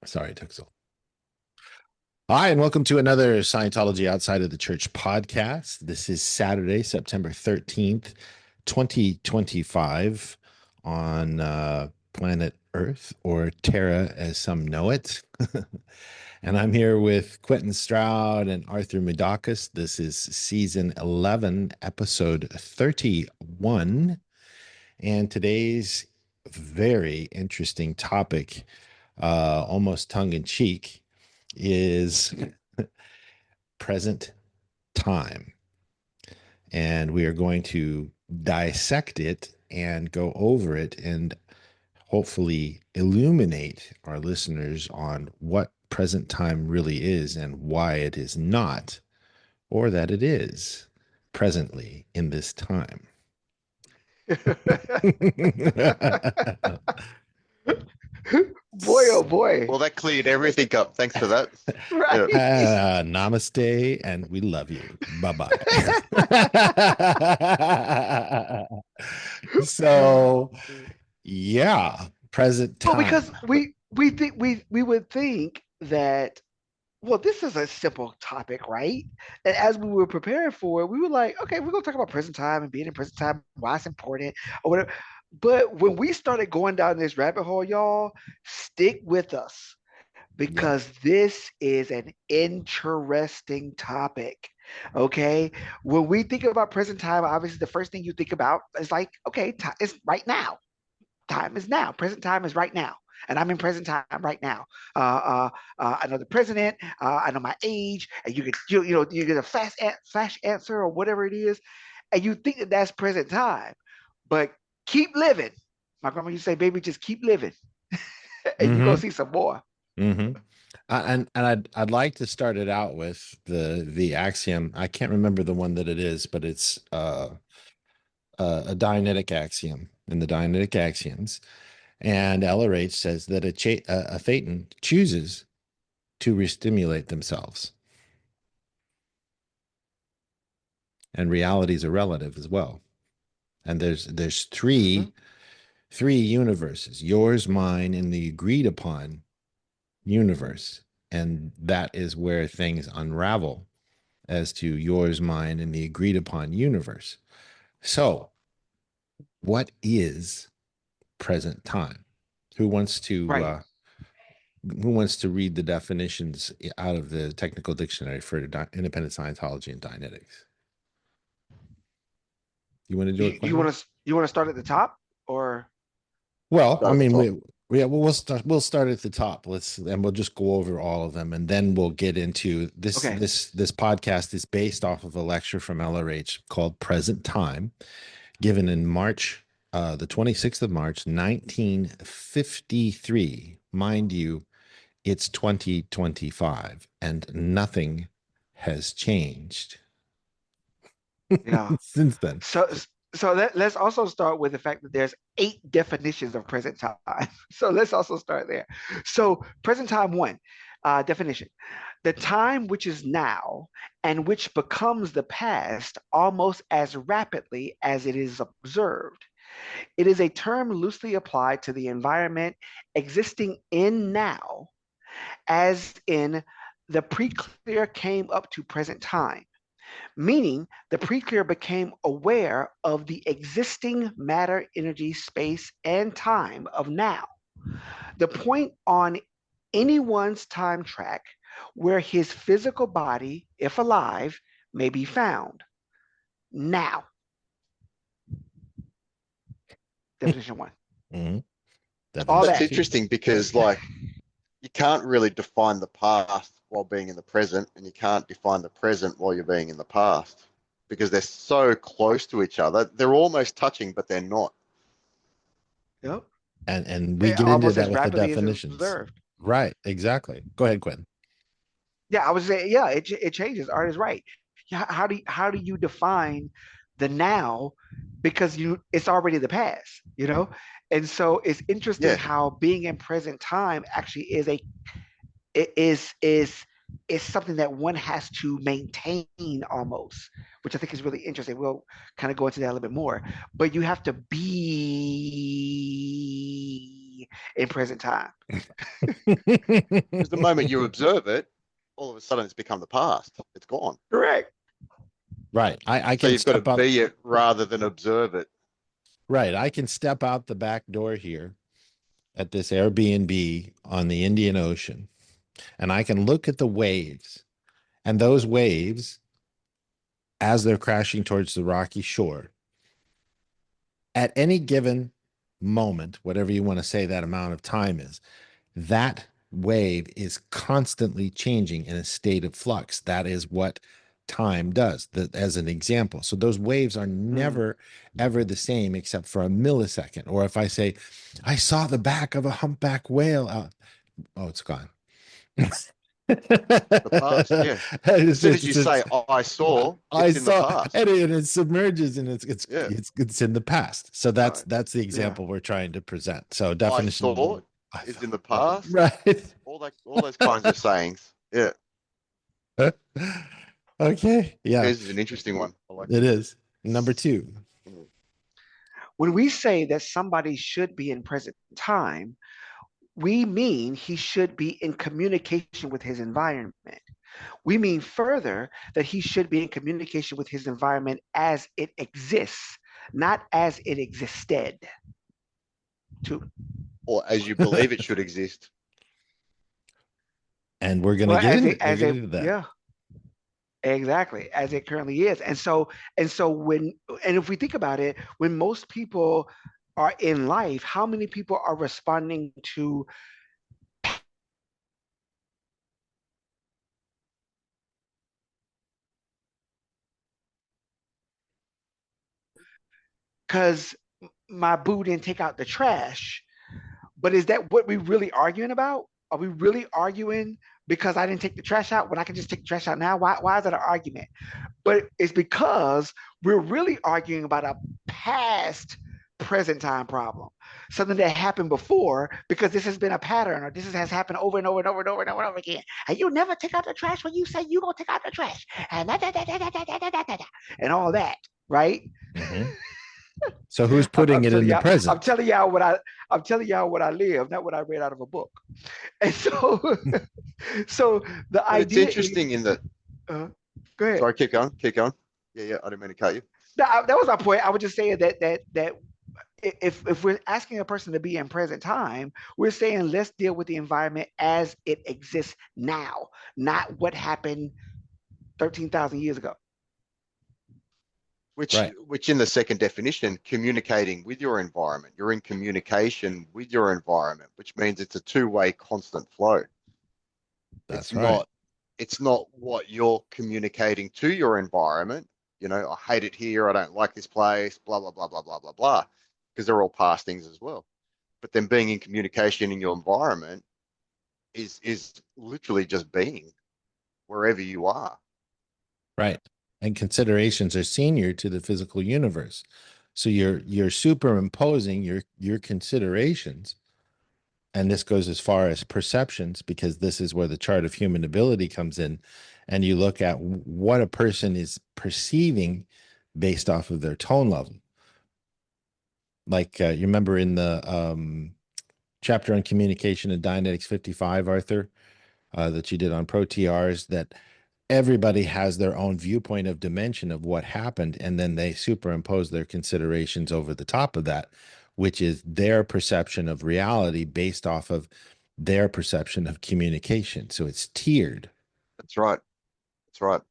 Sorry, it took so long. Hi, and welcome to another Scientology Outside of the Church podcast. This is Saturday, September 13th, 2025, on planet Earth, or Terra as some know it. And I'm here with Quentin Stroud and Arthur Mudakis. This is season 11, episode 31. And today's very interesting topic, almost tongue in cheek, is present time. And we are going to dissect it and go over it and hopefully illuminate our listeners on what present time really is and why it is not, or that it is presently in this time. Boy, oh boy. Well, that cleared everything up. Thanks for that. Right. Yeah. Namaste, and we love you. Bye bye. So, yeah, present Well, time. because we think we would think that, well, this is a simple topic, right? And as we were preparing for it, we were like, okay, we're gonna talk about present time and being in present time, why it's important or whatever. But when we started going down this rabbit hole, y'all, stick with us Yeah. because this is an interesting topic. Okay. When we think about present time, obviously the first thing you think about is like, okay, it's right now. Time is now. Present time is right now. And I'm in present time right now. I know the president. I know my age. And you get a flash answer or whatever it is, and you think that that's present time, but keep living. My grandma used to say, "Baby, just keep living, and you gonna Mm-hmm. see some more." Mm-hmm. And I'd like to start it out with the axiom. I can't remember the one that it is, but it's a Dianetic axiom in the Dianetic axioms. And LRH says that a Thetan chooses to restimulate themselves, and realities are relative as well. And there's Mhm. three universes: yours, mine, and the agreed upon universe. And that is where things unravel as to yours, mine, and the agreed upon universe. So, what is present time? Who wants to Right. uh, who wants to read the definitions out of the technical dictionary for independent Scientology and Dianetics? You want to do it, You Quentin? want to start at the top or Well, I Start at the mean, top. we'll start at the top. We'll just go over all of them, and then we'll get into this. okay? This podcast is based off of a lecture from LRH called "Present Time," given in March, the 26th of March, 1953. Mind you, it's 2025, and nothing has changed Yeah. since then. So let's also start with the fact that there's 8 definitions of present time. So let's also start there. So present time one, definition: the time which is now and which becomes the past almost as rapidly as it is observed. It is a term loosely applied to the environment existing in now, as in the pre-clear came up to present time, meaning the pre-clear became aware of the existing matter, energy, space, and time of now, the point on anyone's time track where his physical body, if alive, may be found. Now, definition one. Mhm. All That's Definition that. two. interesting because, like, you can't really define the past while being in the present, and you can't define the present while you're being in the past because they're so close to each other. They're almost touching, but they're not. Yep. And we get into Almost that as with the rapidly as definitions. observed. Right, exactly. Go ahead, Quinn. Yeah, I was saying, yeah, it changes. Art is right. Yeah, how do you define the now, because it's already the past. And so it's interesting Yeah, how being in present time actually is something that one has to maintain almost, which I think is really interesting. We'll kind of go into that a little bit more, but you have to be in present time. Because the moment you observe it, all of a sudden it's become the past. It's gone. Correct. Right. I So can you've got to step up. be it rather than observe it. Right. I can step out the back door here at this Airbnb on the Indian Ocean, and I can look at the waves, and those waves, as they're crashing towards the rocky shore, at any given moment, whatever you want to say that amount of time is, that wave is constantly changing in a state of flux. That is what time does, as an example. So those waves are never, ever the same except for a millisecond. Or if I say, I saw the back of a humpback whale. Oh, it's gone. The past, yeah. As It's soon just, as you say, oh, I saw, I it's in the saw, past. and it submerges, and Yeah. it's in the past. So that's Right. the Yeah. example we're trying to present. So I definition, saw I is thought, in the past. right. All those kinds of sayings. Yeah. Okay, yeah, This is an interesting one. I like it this. is. Number two. When we say that somebody should be in present time, we mean he should be in communication with his environment. We mean further that he should be in communication with his environment as it exists, not as it existed. To Or as you believe it should exist. And we're gonna well, get as into it as a that. yeah, exactly, as it currently is. And so when and if we think about it, when most people are in life, how many people are responding to because my boo didn't take out the trash? But is that what we're really arguing about? Are we really arguing because I didn't take the trash out when I can just take the trash out now? Why is that an argument? But it's because we're really arguing about a past present time problem, something that happened before, because this has been a pattern, or this has happened over and over and over and over and over and over again. And you never take out the trash when you say you gonna take out the trash, and and all that, right? Mhm. So who's I'm, putting I'm it in telling the y'all, I'm present? telling y'all what I'm telling y'all what I live, not what I read out of a book. And so, so the But it's idea is, interesting in that. uh, go ahead. Sorry, keep going. Keep going. Yeah, yeah. I didn't mean to cut you. That was my point. I was just saying that if we're asking a person to be in present time, we're saying let's deal with the environment as it exists now, not what happened 13,000 years ago. Which, Right. which in the second definition, communicating with your environment. You're in communication with your environment, which means it's a two-way constant flow. It's That's right. not, it's not what you're communicating to your environment. You know, I hate it here. I don't like this place. Blah blah blah blah blah blah blah, because they're all past things as well. But then being in communication in your environment is literally just being wherever you are. Right. And considerations are senior to the physical universe. So you're superimposing your considerations, and this goes as far as perceptions, because this is where the chart of human ability comes in, and you look at what a person is perceiving based off of their tone level. Like you remember in the chapter on communication and Dynetics 55, Arthur, that you did on pro-TRs, that everybody has their own viewpoint of dimension of what happened, and then they superimpose their considerations over the top of that, which is their perception of reality based off of their perception of communication. So it's tiered. That's right. That's right.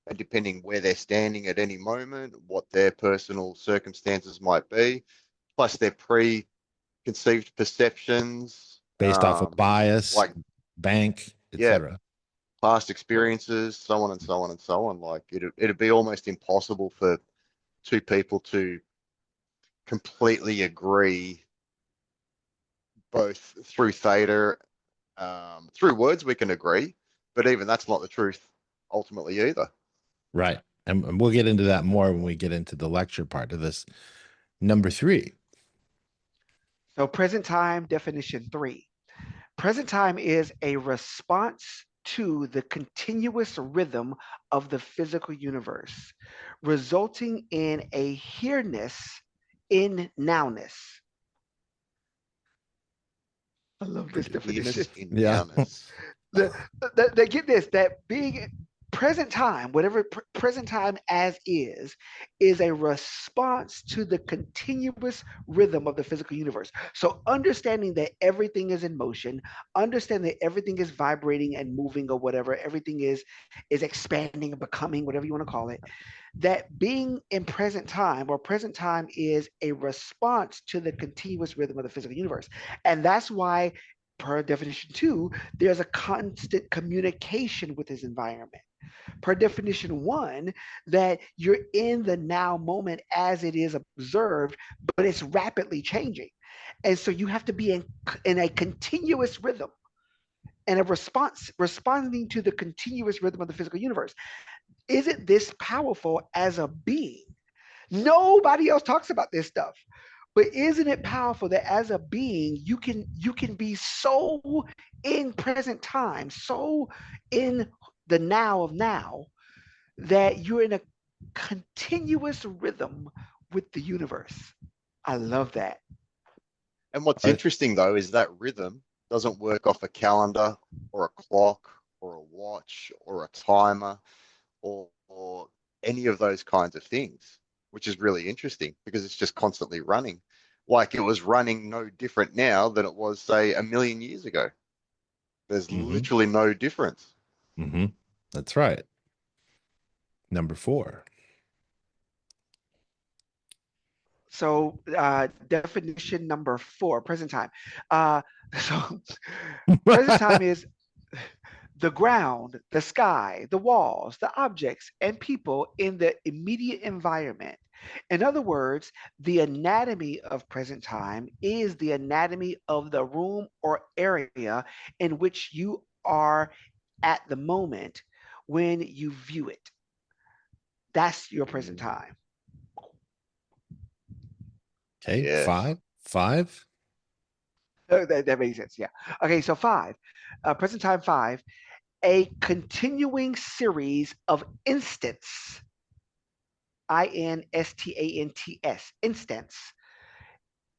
And depending where they're standing at any moment, what their personal circumstances might be, plus their preconceived perceptions, Based off of bias, like, bank, yeah, etc. past experiences, so on and so on and so on. Like it'd be almost impossible for two people to completely agree both through theta, through words we can agree, but even that's not the truth ultimately either. Right. And we'll get into that more when we get into the lecture part of this. Number three. So present time definition 3. Present time is a response to the continuous rhythm of the physical universe, resulting in a here-ness in nowness. I love this definition. Prevenus in Yeah. nounus. the, they get this, that being present time, whatever present time as is a response to the continuous rhythm of the physical universe. So understanding that everything is in motion, understand that everything is vibrating and moving or whatever, everything is expanding and becoming, whatever you want to call it, that being in present time or present time is a response to the continuous rhythm of the physical universe. And that's why, per definition two, there's a constant communication with his environment. Per definition one, that you're in the now moment as it is observed, but it's rapidly changing. And so you have to be in a continuous rhythm and a response, responding to the continuous rhythm of the physical universe. Isn't this powerful as a being? Nobody else talks about this stuff. But isn't it powerful that as a being you can be so in present time, so in the now of now, that you're in a continuous rhythm with the universe. I love that. And what's Ar- interesting though is that rhythm doesn't work off a calendar or a clock or a watch or a timer or any of those kinds of things, which is really interesting because it's just constantly running. Like it was running no different now than it was, say, a million years ago. There's hmm literally no difference. hmm That's right. Number four. So definition number four, present time. So present time is the ground, the sky, the walls, the objects, and people in the immediate environment. In other words, the anatomy of present time is the anatomy of the room or area in which you are at the moment when you view it. That's your present Mm, time. Okay. yes. Five. Five. That makes sense. Yeah. Okay. So five, present time five, a continuing series of instants, instants, instants,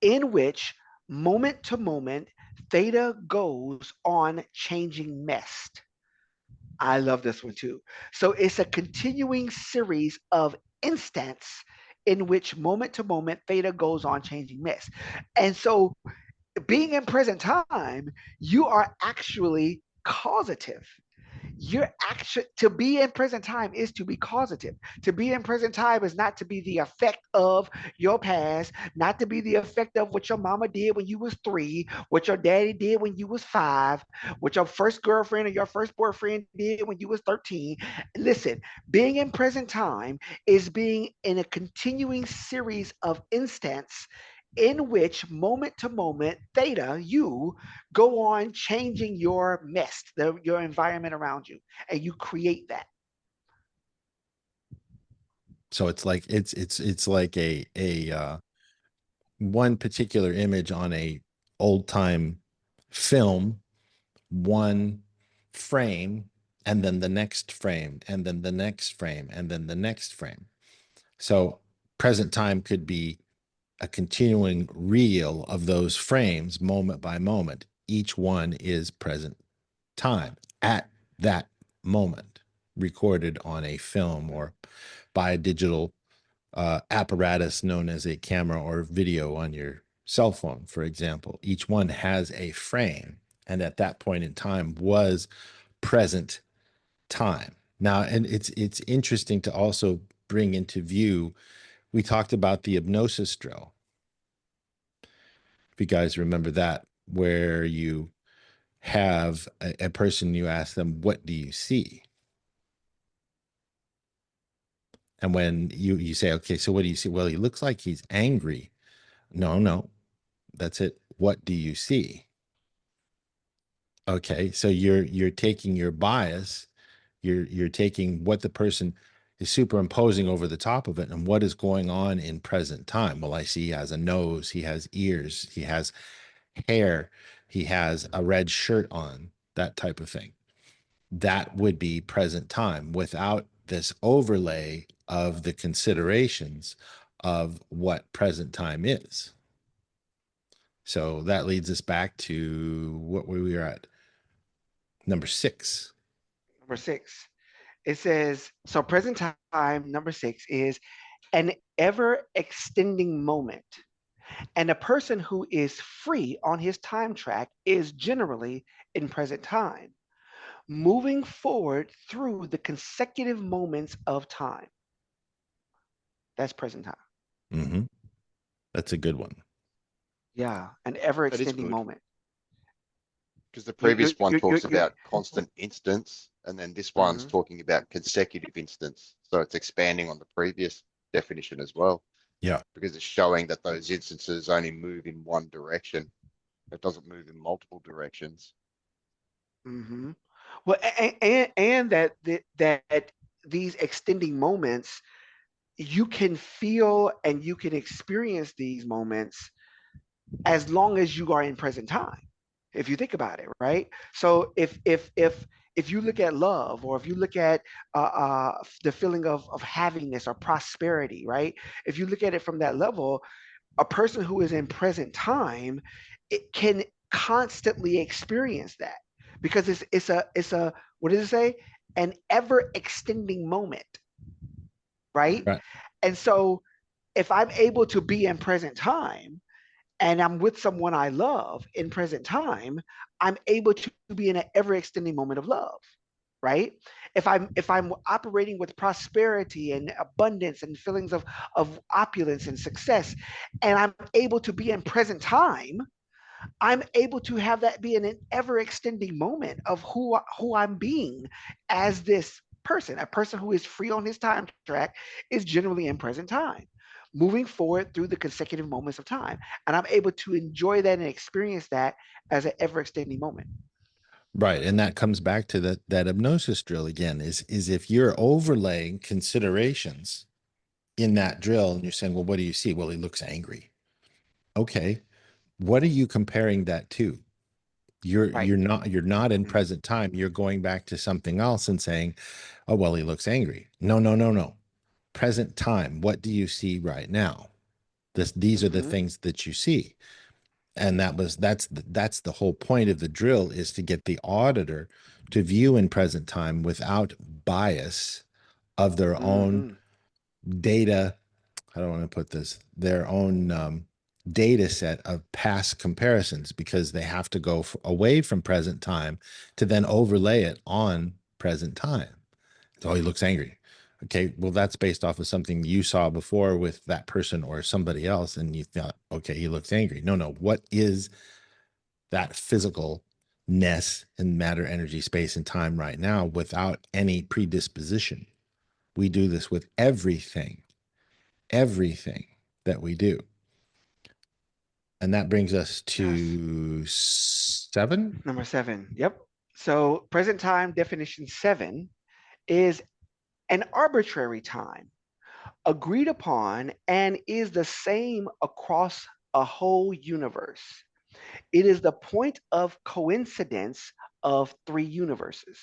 in which moment to moment theta goes on changing mest. I love this one too. So it's a continuing series of instants in which moment to moment theta goes on changing mess. And so being in present time, you are actually causative. You're actually, to be in present time is to be causative. To be in present time is not to be the effect of your past, not to be the effect of what your mama did when you was 3, what your daddy did when you was 5, what your first girlfriend or your first boyfriend did when you was 13. Listen, being in present time is being in a continuing series of instants in which moment to moment theta, you go on changing your mess, your environment around you, and you create that. So it's like one particular image on a old time film, one frame, and then the next frame, and then the next frame, and then the next frame. So present time could be a continuing reel of those frames moment by moment. Each one is present time at that moment, recorded on a film or by a digital apparatus known as a camera or video on your cell phone, for example. Each one has a frame, and at that point in time was present time. Now, and it's interesting to also bring into view. We talked about the hypnosis drill. If you guys remember that, where you have a person, you ask them, "What do you see?" And when you say, "Okay, so what do you see?" Well, he looks like he's angry. No, no, that's it. What do you see? Okay, so you're taking your bias, you're taking what the person is superimposing over the top of it and what is going on in present time. Well, I see he has a nose, he has ears, he has hair, he has a red shirt on, that type of thing. That would be present time without this overlay of the considerations of what present time is. So that leads us back to what we were at, number 6. Number 6. It says, so present time, number 6, is an ever extending moment. And a person who is free on his time track is generally in present time, moving forward through the consecutive moments of time. That's present time. Mm-hmm. That's a good one. Yeah, an ever That is extending good. moment. Because the You, you, previous one you, you, talks you, about constant instance, and then this one's mhm. talking about consecutive instance. So it's expanding on the previous definition as well, Yeah. because it's showing that those instances only move in one direction. It doesn't move in multiple directions. Mm-hmm. Well, and that these extending moments, you can feel and you can experience these moments as long as you are in present time. If you think about it, right? So if you look at love, or if you look at the feeling of happiness or prosperity, right? If you look at it from that level, a person who is in present time, it can constantly experience that, because it's a what does it say, an ever extending moment, right? Right. And so if I'm able to be in present time and I'm with someone I love in present time, I'm able to be in an ever extending moment of love, right? If I'm operating with prosperity and abundance and feelings of opulence and success, and I'm able to be in present time, I'm able to have that be an ever extending moment of who I'm being as this person. A person who is free on his time track is generally in present time, moving forward through the consecutive moments of time. And I'm able to enjoy that and experience that as an ever extending moment. Right. And that comes back to that hypnosis drill again, is if you're overlaying considerations in that drill and you're saying, well, what do you see? Well, he looks angry. Okay. What are you comparing that to? Right. You're not in present time. You're going back to something else and saying, oh, well, he looks angry. No, no, no, no. Present time. What do you see right now? These are the Mm-hmm. things that you see. And that's the whole point of the drill, is to get the auditor to view in present time without bias of their own Mm-hmm. data. I don't want to put this, their own data set of past comparisons, because they have to go away from present time to then overlay it on present time. Oh, he looks angry. Okay, well, that's based off of something you saw before with that person or somebody else, and you thought, okay, he looks angry. No, no. What is that physicalness in matter, energy, space, and time right now without any predisposition? We do this with everything that we do. And that brings us Yes. to 7. Number 7. Yep. So present time definition 7 is an arbitrary time agreed upon and is the same across a whole universe. It is the point of coincidence of three universes.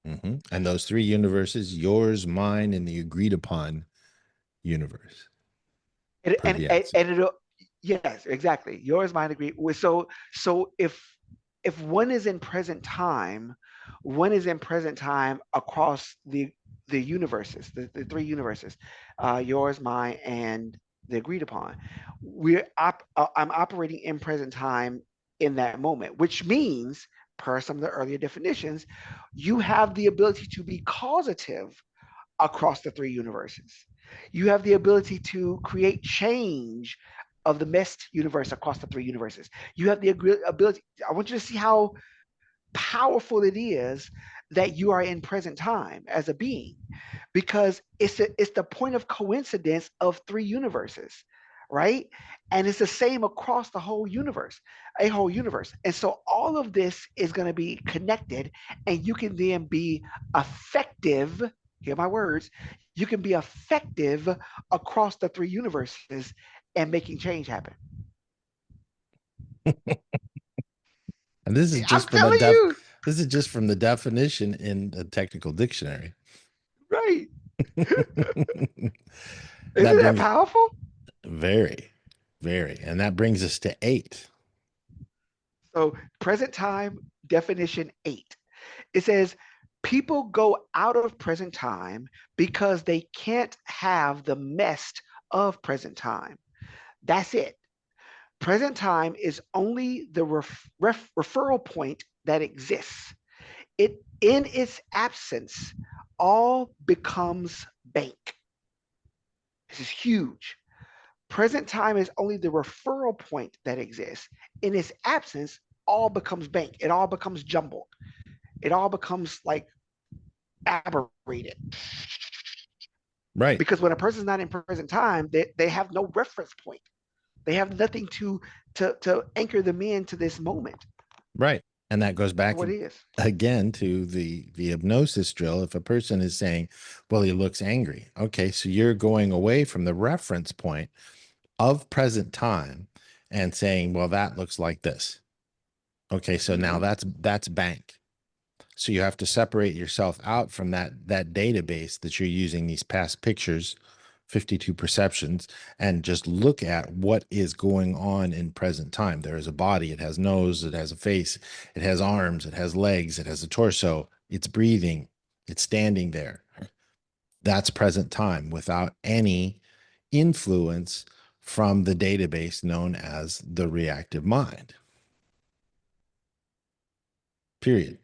And those 3 universes, yours, mine, and the agreed upon universe, And, per and, the and, answer. and it'll, yes, exactly. Yours, mine, agree. So if one is in present time, one is in present time across the universes, the three universes, yours, mine, and the agreed upon. I'm operating in present time in that moment, which means, per some of the earlier definitions, you have the ability to be causative across the three universes. You have the ability to create change of the messed universe across the three universes. You have the ability. I want you to see how powerful it is that you are in present time as a being, because it's the point of coincidence of three universes, right? And it's the same across the whole universe, a whole universe. And so all of this is going to be connected, and you can then be effective. Hear my words. You can be effective across the three universes and making change happen. And this is I'm just from a telling you, this is just from the definition in a technical dictionary. right? That Isn't that brings powerful? very, very, and that brings us to 8. So present time definition 8. It says people go out of present time because they can't have the mess of present time. That's it. Present time is only the referral point that exists. It in its absence, all becomes bank. This is huge. Present time is only the referral point that exists. In its absence, all becomes bank. It all becomes jumbled. It all becomes like aberrated. Right. Because when a person's not in present time, they have no reference point. They have nothing to anchor them into this moment. Right. And that goes back What it is. again to the hypnosis drill. If a person is saying, well, he looks angry. Okay, so you're going away from the reference point of present time and saying, well, that looks like this. Okay, so now Mm-hmm. that's bank. So you have to separate yourself out from that database that you're using, these past pictures, 52 perceptions, and just look at what is going on in present time. There is a body, it has nose, it has a face, it has arms, it has legs, it has a torso, it's breathing, it's standing there. That's present time without any influence from the database known as the reactive mind. Period.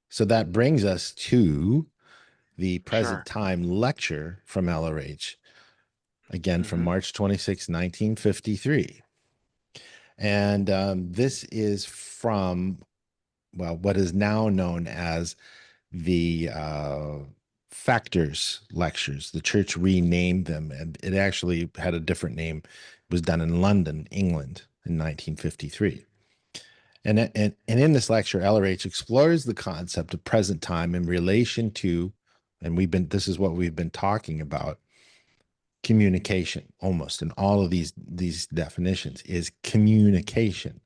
So that brings us to the present Sure. time lecture from LRH, again from Mm-hmm. March 26, 1953. And this is from, well, what is now known as the Factors Lectures. The church renamed them, and it actually had a different name. It was done in London, England in 1953. And in this lecture, LRH explores the concept of present time in relation to, and this is what we've been talking about, communication. Almost in all of these definitions is communication.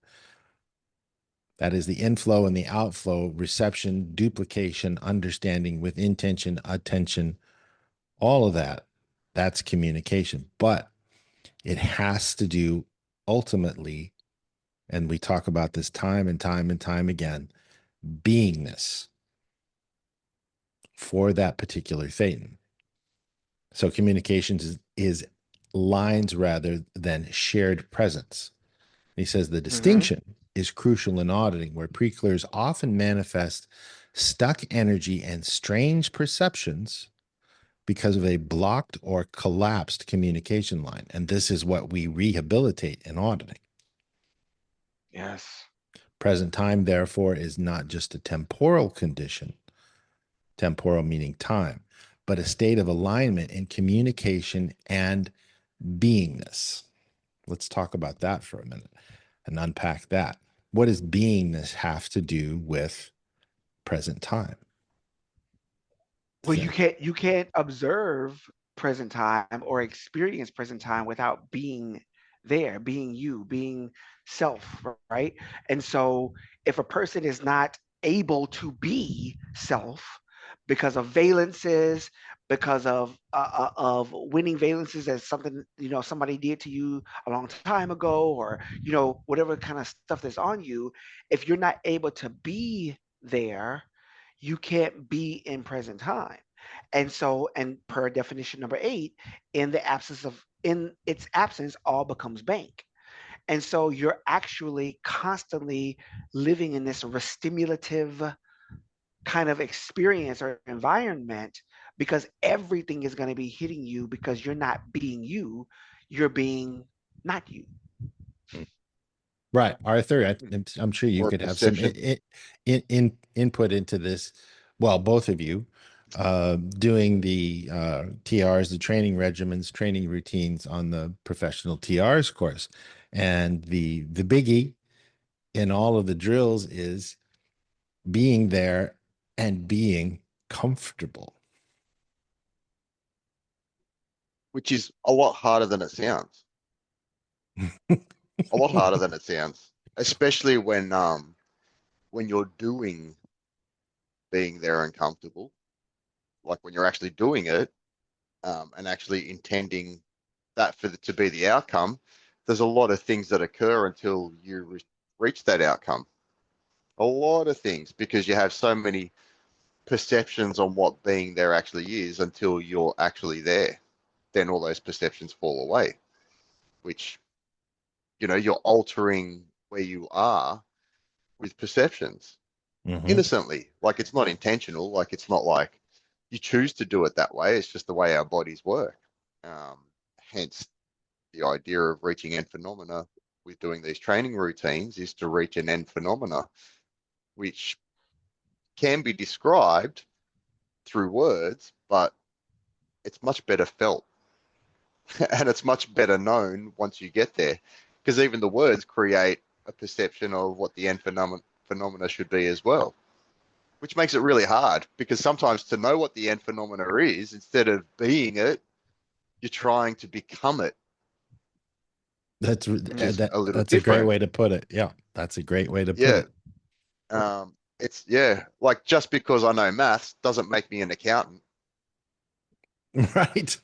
That is the inflow and the outflow, reception, duplication, understanding with intention, attention, all of that. That's communication. But it has to do ultimately, and we talk about this time and time and time again, beingness for that particular Thetan. So communications is lines rather than shared presence. He says the Mm-hmm. distinction is crucial in auditing, where pre-clears often manifest stuck energy and strange perceptions because of a blocked or collapsed communication line. And this is what we rehabilitate in auditing. Yes. Present time, therefore, is not just a temporal condition, temporal meaning time, but a state of alignment in communication and beingness. Let's talk about that for a minute and unpack that. What does beingness have to do with present time? Well, you can't observe present time or experience present time without being there, being you, being self, right? And so if a person is not able to be self because of valences, because of winning valences as something somebody did to you a long time ago, or whatever kind of stuff that's on you, if you're not able to be there, you can't be in present time. And so, and per definition number 8, in its absence, all becomes bank. And so you're actually constantly living in this stimulative kind of experience or environment, because everything is going to be hitting you because you're not being you, you're being not you. Right, Arthur. I'm sure you Or could have some perception. input into this. Well, both of you doing the TRs, the training regimens, training routines on the professional TRs course, and the biggie in all of the drills is being there and being comfortable. Which is a lot harder than it sounds. A lot harder than it sounds, especially when you're doing being there and comfortable, like when you're actually doing it, and actually intending that to be the outcome. There's a lot of things that occur until you reach that outcome. A lot of things, because you have so many perceptions on what being there actually is until you're actually there. Then all those perceptions fall away, which, you're altering where you are with perceptions Hmm. innocently. Like it's not intentional. Like it's not like you choose to do it that way. It's just the way our bodies work. Um, Hence the idea of reaching end phenomena with doing these training routines is to reach an end phenomena, which can be described through words, but it's much better felt and it's much better known once you get there, because even the words create a perception of what the end phenomena should be as well, which makes it really hard because sometimes to know what the end phenomena is, instead of being it, you're trying to become it, which Mm. is a little That's a great different. way to put it. Yeah, that's a great way to put Yeah. it. It's, yeah, like just because I know maths doesn't make me an accountant. Right.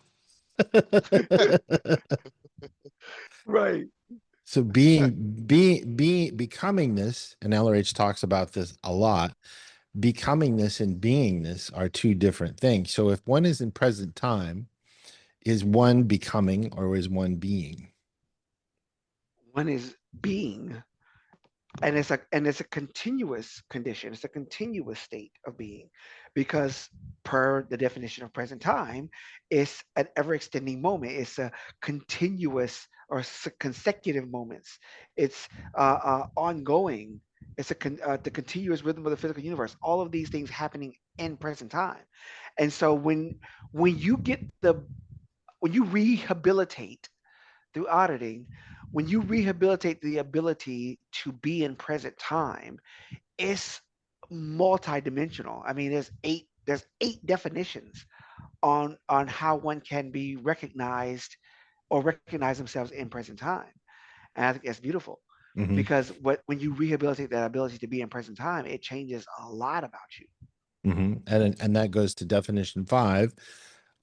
Right. So becoming this, and LRH talks about this a lot. Becoming this and beingness are two different things. So if one is in present time, is one becoming or is one being? One is being, and it's a continuous condition. It's a continuous state of being, because per the definition of present time, it's an ever extending moment. It's a continuous or consecutive moments. It's ongoing. It's the continuous rhythm of the physical universe. All of these things happening in present time. And so when you get the when you rehabilitate through auditing, when you rehabilitate the ability to be in present time, it's multidimensional. I mean, there's eight definitions on how one can be recognized or recognize themselves in present time. And I think that's beautiful, Hmm. because when you rehabilitate that ability to be in present time, it changes a lot about you. Hmm. And that goes to definition five,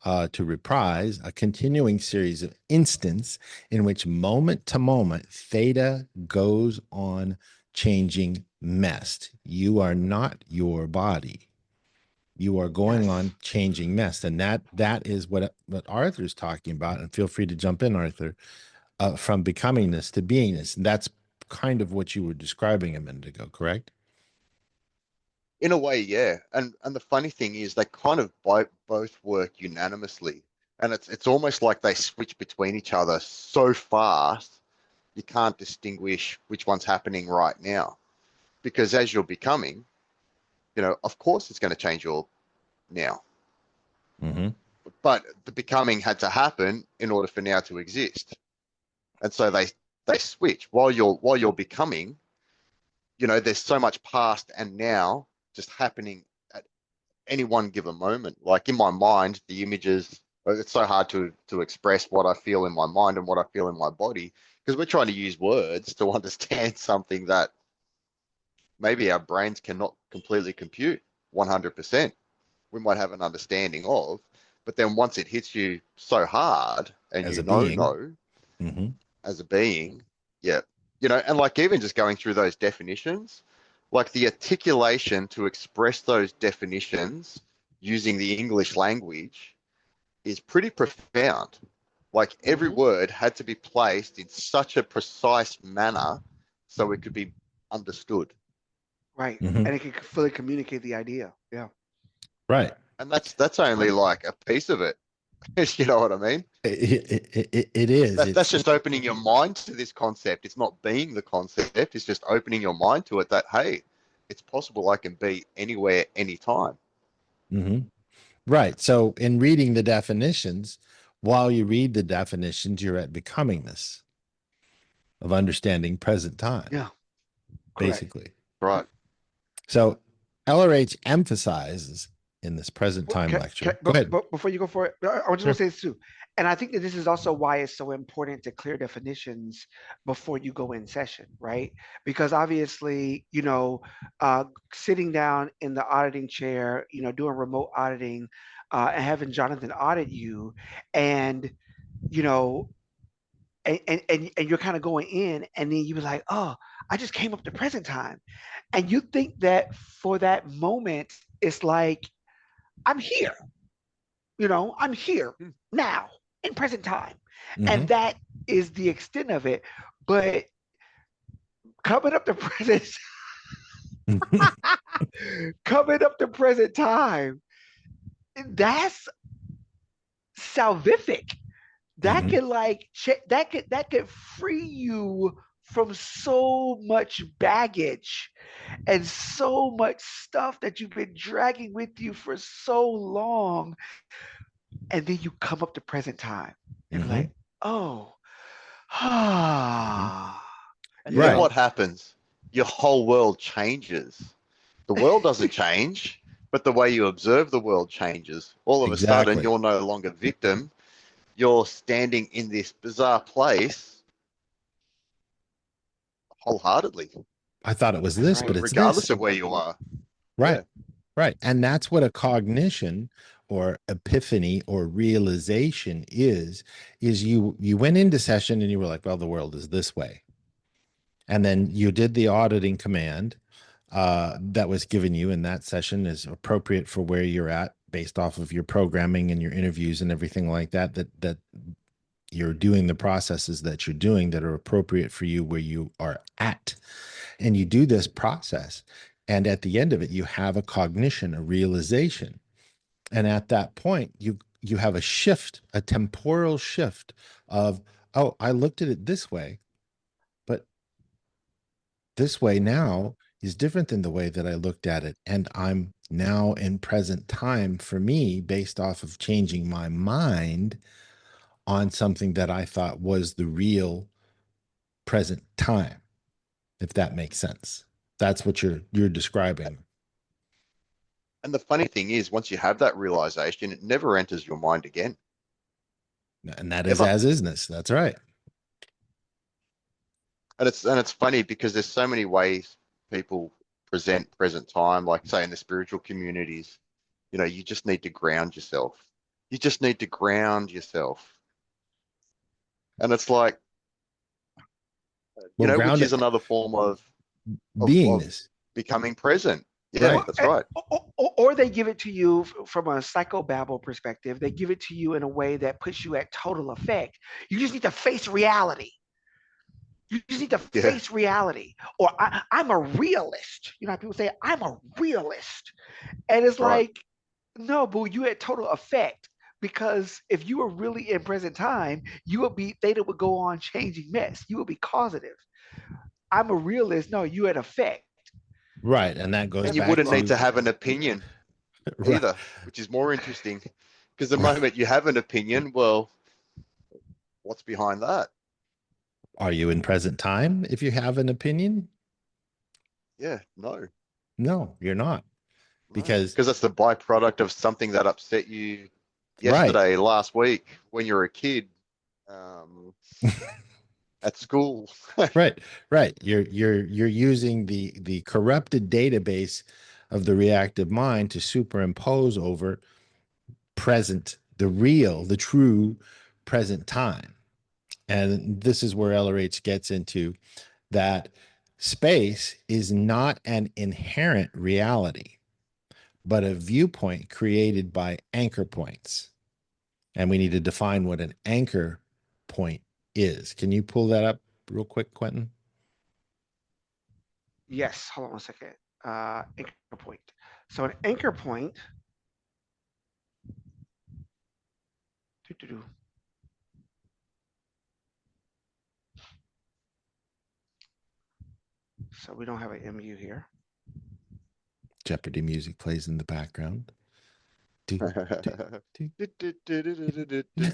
to reprise a continuing series of instants in which moment to moment theta goes on changing mess. You are not your body. You are going Yes. on changing mess, and that is what Arthur's talking about. And feel free to jump in, Arthur. From becomingness to beingness, and that's kind of what you were describing a minute ago, correct? In a way, yeah. And the funny thing is they kind of both work unanimously. And it's almost like they switch between each other so fast you can't distinguish which one's happening right now. Because as you're becoming, of course it's going to change your now. Hmm. But the becoming had to happen in order for now to exist. And so they switch. While you're becoming, there's so much past and now just happening at any one given moment. Like in my mind, the images, it's so hard to express what I feel in my mind and what I feel in my body, because we're trying to use words to understand something that maybe our brains cannot completely compute 100%. We might have an understanding of, but then once it hits you so hard and As you a being. know Hmm. as a being, yeah, and like even just going through those definitions, like the articulation to express those definitions using the English language is pretty profound. Like every Hmm. word had to be placed in such a precise manner so it could be understood. Right. Hmm. And it can fully communicate the idea. Yeah. Right. And that's only like a piece of it. You know what I mean? It is. That's It's just opening your mind to this concept. It's not being the concept. It's just opening your mind to it that, hey, it's possible I can be anywhere, anytime. mhm. Right. So in reading the definitions, while you read the definitions, you're at becomingness of understanding present time, Yeah. Correct. basically. Right. So LRH emphasizes in this present time lecture. Go ahead. But before you go for it, I just want Sure. to say this too. And I think that this is also why it's so important to clear definitions before you go in session, right? Because obviously, sitting down in the auditing chair, doing remote auditing, and having Jonathan audit you, and you know, and you're kind of going in, and then you be like, oh, I just came up to present time. And you think that for that moment, it's like, I'm here, I'm here now in present time. And Hmm. that is the extent of it. But coming up to present, coming up to present time, that's salvific. That Hmm. could that could free you from so much baggage and so much stuff that you've been dragging with you for so long. And then you come up to present time and be Hmm. like, oh, Hmm. ah, And you then Right. know, what happens? Your whole world changes. The world doesn't change, but the way you observe the world changes. All of a sudden, Exactly. you're no longer victim. You're standing in this bizarre place wholeheartedly, I thought it was that's this, right. but it's regardless this. of where you are. Right. Yeah. Right. And that's what a cognition or epiphany or realization is you went into session and you were like, well, the world is this way. And then you did the auditing command that was given you in that session is appropriate for where you're at based off of your programming and your interviews and everything like that, that you're doing the processes that you're doing that are appropriate for you where you are at. And you do this process. And at the end of it, you have a cognition, a realization. And at that point, you have a shift, a temporal shift of, oh, I looked at it this way, but this way now is different than the way that I looked at it. And I'm now in present time for me based off of changing my mind on something that I thought was the real present time, if that makes sense. That's what you're describing. And the funny thing is, once you have that realization, it never enters your mind again, And that is ever. as isness. That's right. And it's funny because there's so many ways people present present time, like say in the spiritual communities, you just need to ground yourself. You just need to ground yourself. And it's like, Well, which ground is another form of beingness. becoming present. Yeah, Right. Well, that's right. or they give it to you from a psychobabble perspective. They give it to you in a way that puts you at total effect. You just need to face reality. You just need to Yeah, face reality. Or I'm a realist. How people say, I'm a realist. And it's that's right. like, no, boo, you at total effect. Because if you were really in present time, you would be theta would go on changing mess. You would be causative. I'm a realist. No, you at effect. Right. And that goes And you back wouldn't need to to have an opinion right. either, which is more interesting. Because the moment you have an opinion, well, what's behind that? Are you in present time if you have an opinion? Yeah, no, No, you're not. no. Because Because that's the byproduct of something that upset you right. yesterday, last week, when you were a kid, um, at school. Right. Right. You're using the corrupted database of the reactive mind to superimpose over present, the real, the true present time. And this is where LRH gets into that space is not an inherent reality, but a viewpoint created by anchor points. And we need to define what an anchor point is. Can you pull that up real quick, Quentin? Yes, hold on one second. Anchor point. So an anchor point. Doo-doo-doo. So we don't have an MU here. Jeopardy music plays in the background. Do, do, do. And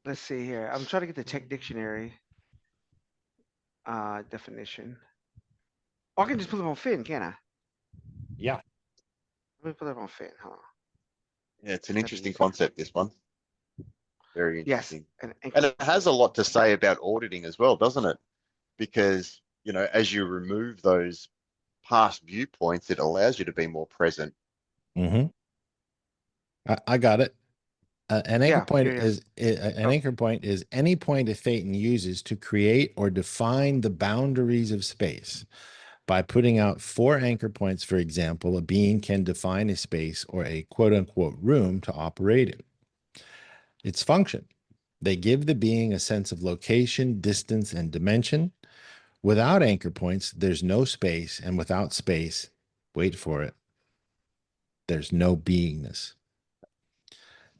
let's see here. I'm trying to get the tech dictionary definition. Or I can just put it on Finn, can I? Yeah. Let me put it on Finn. Hold on. Yeah, it's an interesting Japanese. concept, this one. Very Yes, interesting. an And anchor. it has a lot to say about auditing as well, doesn't it? Because, as you remove those past viewpoints, it allows you to be more present. Mm-hmm. I got it. An anchor Yeah, point yeah, yeah. is an Oh, anchor point is any point a thetan uses to create or define the boundaries of space. By putting out four anchor points, for example, a being can define a space or a quote unquote room to operate in. Its function. They give the being a sense of location, distance, and dimension. Without anchor points, there's no space, and without space, wait for it, there's no beingness.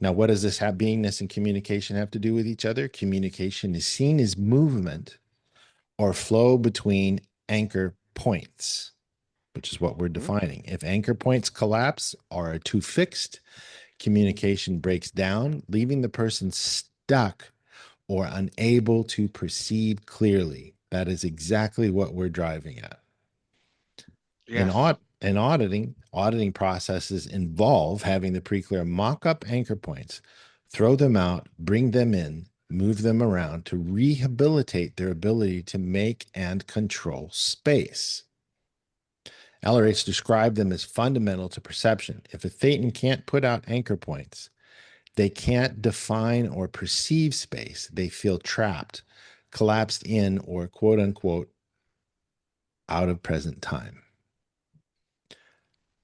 Now, what does this have beingness and communication have to do with each other? Communication is seen as movement or flow between anchor points, which is what we're mhm. defining. If anchor points collapse or are too fixed, communication breaks down, leaving the person stuck or unable to perceive clearly. That is exactly what we're driving at. Yes. In auditing processes involve having the pre-clear mock up anchor points, throw them out, bring them in, move them around to rehabilitate their ability to make and control space. LRH described them as fundamental to perception. If a thetan can't put out anchor points, they can't define or perceive space. They feel trapped, collapsed in, or quote unquote, out of present time.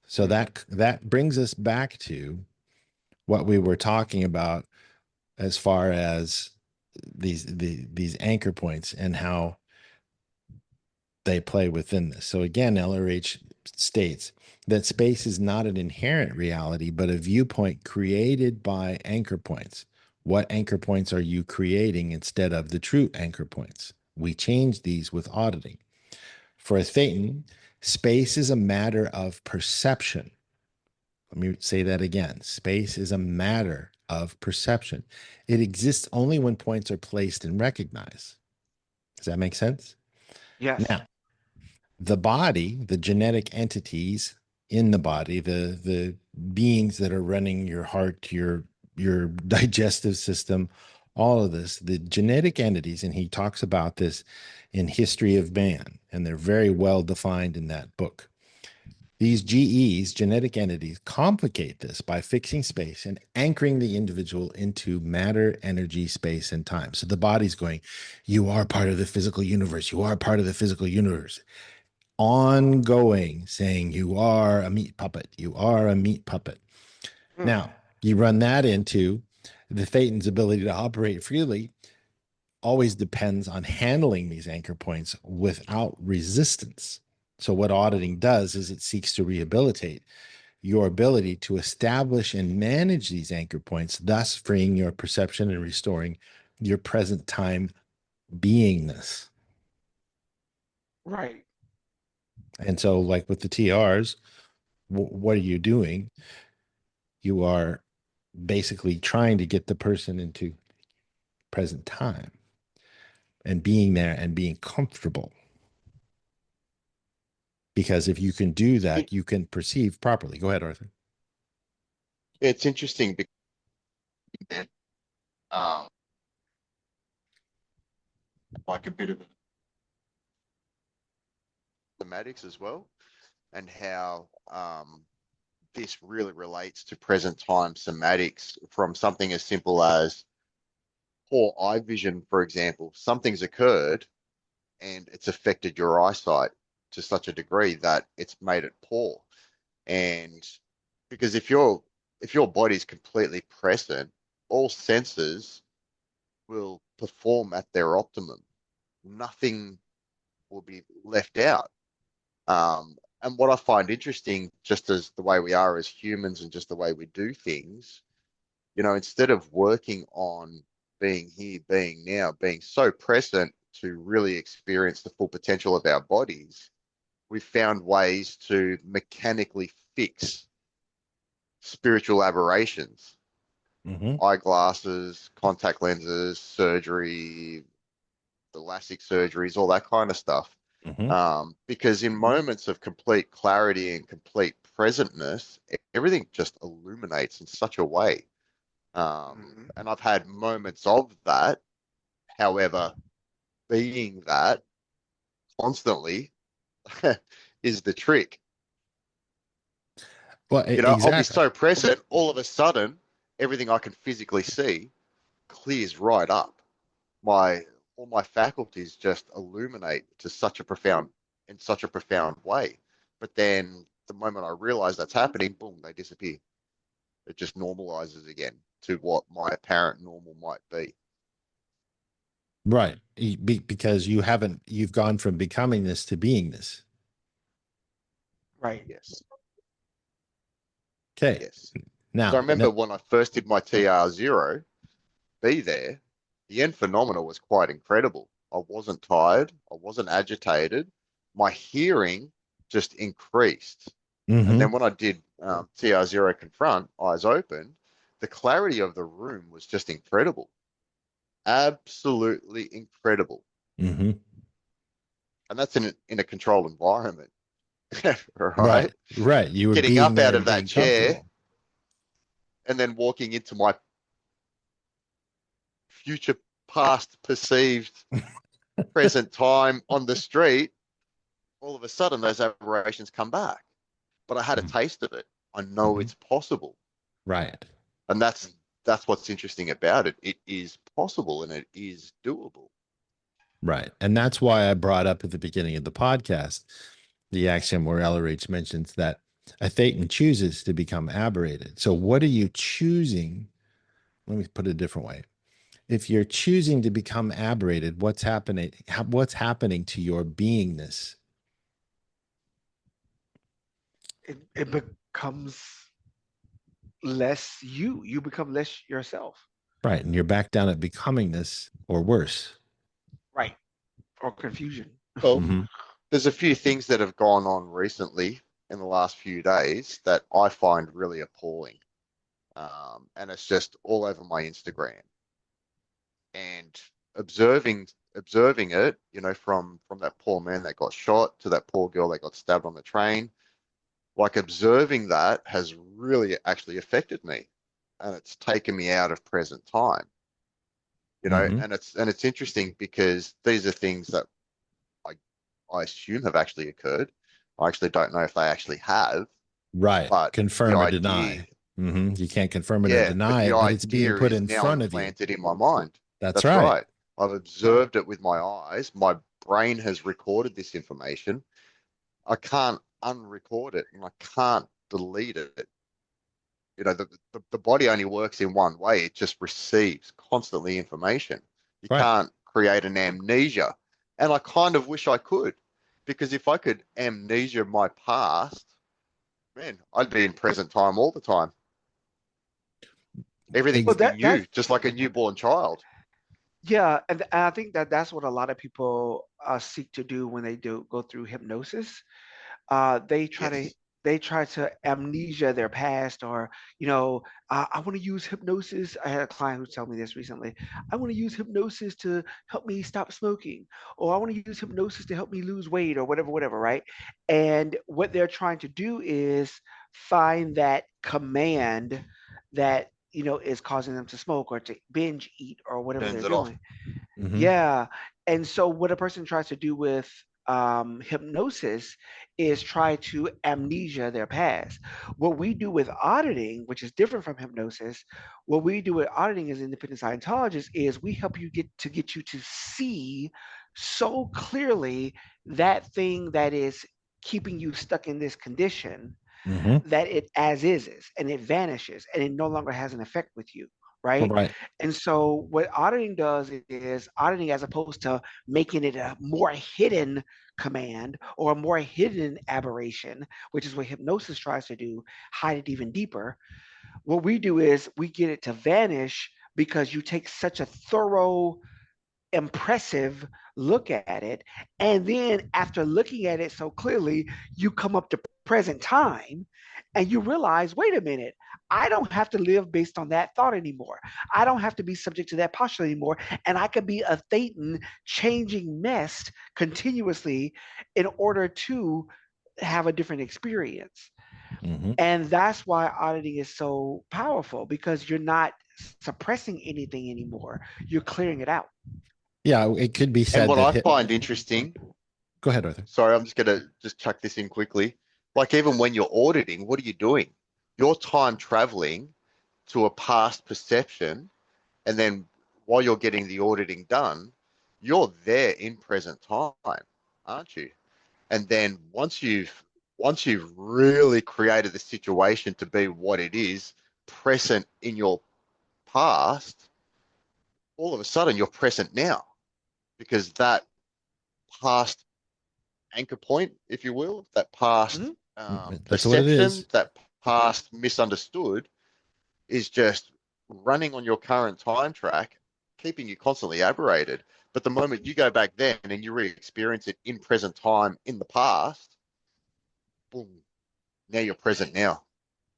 So Mm. that brings us back to what we were talking about as far as these anchor points and how they play within this. So again, LRH states that space is not an inherent reality, but a viewpoint created by anchor points. What anchor points are you creating instead of the true anchor points? We change these with auditing. For a thetan, space is a matter of perception. Let me say that again. Space is a matter of perception. It exists only when points are placed and recognized. Does that make sense? Yes. Now, the body, the genetic entities in the body, the beings that are running your heart, your digestive system, all of this, the genetic entities, and he talks about this in History of Man, and they're very well defined in that book. These GEs, genetic entities, complicate this by fixing space and anchoring the individual into matter, energy, space, and time. So the body's going, you are part of the physical universe. You are part of the physical universe. Ongoing, saying you are a meat puppet. You are a meat puppet. Mm. Now, you run that into the Thetan's ability to operate freely always depends on handling these anchor points without resistance. So, what auditing does is it seeks to rehabilitate your ability to establish and manage these anchor points, thus freeing your perception and restoring your present time beingness. Right. And so, like with the TRs, what are you doing? You are basically trying to get the person into present time and being there and being comfortable. Because if you can do It, that, you can perceive properly. Go ahead, Arthur. it's interesting because um, like a bit of thematics as well, and how this really relates to present time somatics from something as simple as poor eye vision, for example. Something's occurred and it's affected your eyesight to such a degree that it's made it poor. And because if your body's completely present, all senses will perform at their optimum. Nothing will be left out. And what I find interesting, just as the way we are as humans and just the way we do things, instead of working on being here, being now, being so present to really experience the full potential of our bodies, we've found ways to mechanically fix spiritual aberrations, Mm-hmm. eyeglasses, contact lenses, surgery, thoracic surgeries, all that kind of stuff. Mm-hmm. Because in moments of complete clarity and complete presentness, everything just illuminates in such a way. Mhm. And I've had moments of that. However, being that constantly is the trick. Well, I'll be exactly. so present all of a sudden. everything I can physically see clears right up. My all my faculties just illuminate to such a profound in such a profound way. But then the moment I realize that's happening, boom, they disappear. It just normalizes again to what my apparent normal might be. Right. Because you've gone from becoming this to being this. Right. Yes. Okay. Yes. So I Now, remember when I first did my TR0, be there, the end phenomena was quite incredible. I wasn't tired. I wasn't agitated. My hearing just increased. And mm-hmm, then when I did TR0 confront, eyes open, the clarity of the room was just incredible. Absolutely incredible. mm-hmm. And that's in a controlled environment, right? Right. Right. You were Getting being up there out and of that being chair comfortable. and then walking into my future past perceived present time on the street, all of a sudden those aberrations come back. But I had a Mhm. taste of it. I know Mhm. it's possible. Right. And that's what's interesting about it. It is possible and it is doable. Right. And that's why I brought up at the beginning of the podcast the axiom where LRH mentions that a thetan chooses to become aberrated. So, what are you choosing? Let me put it a different way. If you're choosing to become aberrated, what's happening? What's happening to your beingness? It becomes less you. You become less yourself. Right. And you're back down at becomingness or worse. Right. Or confusion. Well, Mm-hmm. there's a few things that have gone on recently in the last few days that I find really appalling. And it's just all over my Instagram. And observing it, from that poor man that got shot to that poor girl that got stabbed on the train, like observing that has really actually affected me, and it's taken me out of present time. Mm-hmm. And it's interesting because these are things that I I assume have actually occurred. I actually don't know if they actually have, Right. but the Confirm or idea, deny. Mm-hmm. You can't confirm it or yeah, but deny the it, but it's being idea put is in now front of you. implanted in my mind. That's That's right. right. I've observed it with my eyes. My brain has recorded this information. I can't unrecord it and I can't delete it. The body only works in one way. It just receives constantly information. You Right. can't create an amnesia. And I kind of wish I could, because if I could amnesia my past, man, I'd be in present time all the time. Everything Well, would Ex- be that's new, just like a newborn child. yeah, and I think that that's what a lot of people seek to do when they do go through hypnosis. They try to Yes. amnesia their past, or I want to use hypnosis. I had a client who told me this recently. I want to use hypnosis to help me stop smoking, or I want to use hypnosis to help me lose weight, or whatever, whatever, right? And what they're trying to do is find that command that is causing them to smoke or to binge eat or whatever they're Turns it off. doing. mm-hmm. Yeah. And so what a person tries to do with hypnosis is try to amnesia their past. What we do with auditing, which is different from hypnosis, what we do with auditing as independent Scientologists is we help you get you to see so clearly that thing that is keeping you stuck in this condition Mm-hmm. that it as is and it vanishes and it no longer has an effect with you, right? Right. And so what auditing does is auditing, as opposed to making it a more hidden command or a more hidden aberration, which is what hypnosis tries to do, hide it even deeper. What we do is we get it to vanish because you take such a thorough, impressive look at it. And then after looking at it so clearly, you come up to present time and you realize, wait a minute, I don't have to live based on that thought anymore. I don't have to be subject to that posture anymore. And I could be a Thetan changing mess continuously in order to have a different experience. Mm-hmm. And that's why auditing is so powerful, because you're not suppressing anything anymore. You're clearing it out. Yeah. It could be And said what that I find interesting, go ahead, Arthur. sorry, I'm just going to just chuck this in quickly. Like even when you're auditing, what are you doing? You're time traveling to a past perception, and then while you're getting the auditing done, you're there in present time, aren't you? And then once you've really created the situation to be what it is, present in your past, all of a sudden you're present now because that past anchor point, if you will, that past Mhm. That's what it perception, is. that past misunderstood is just running on your current time track, keeping you constantly aberrated. But the moment you go back then and you re-experience it in present time in the past, boom, now you're present now.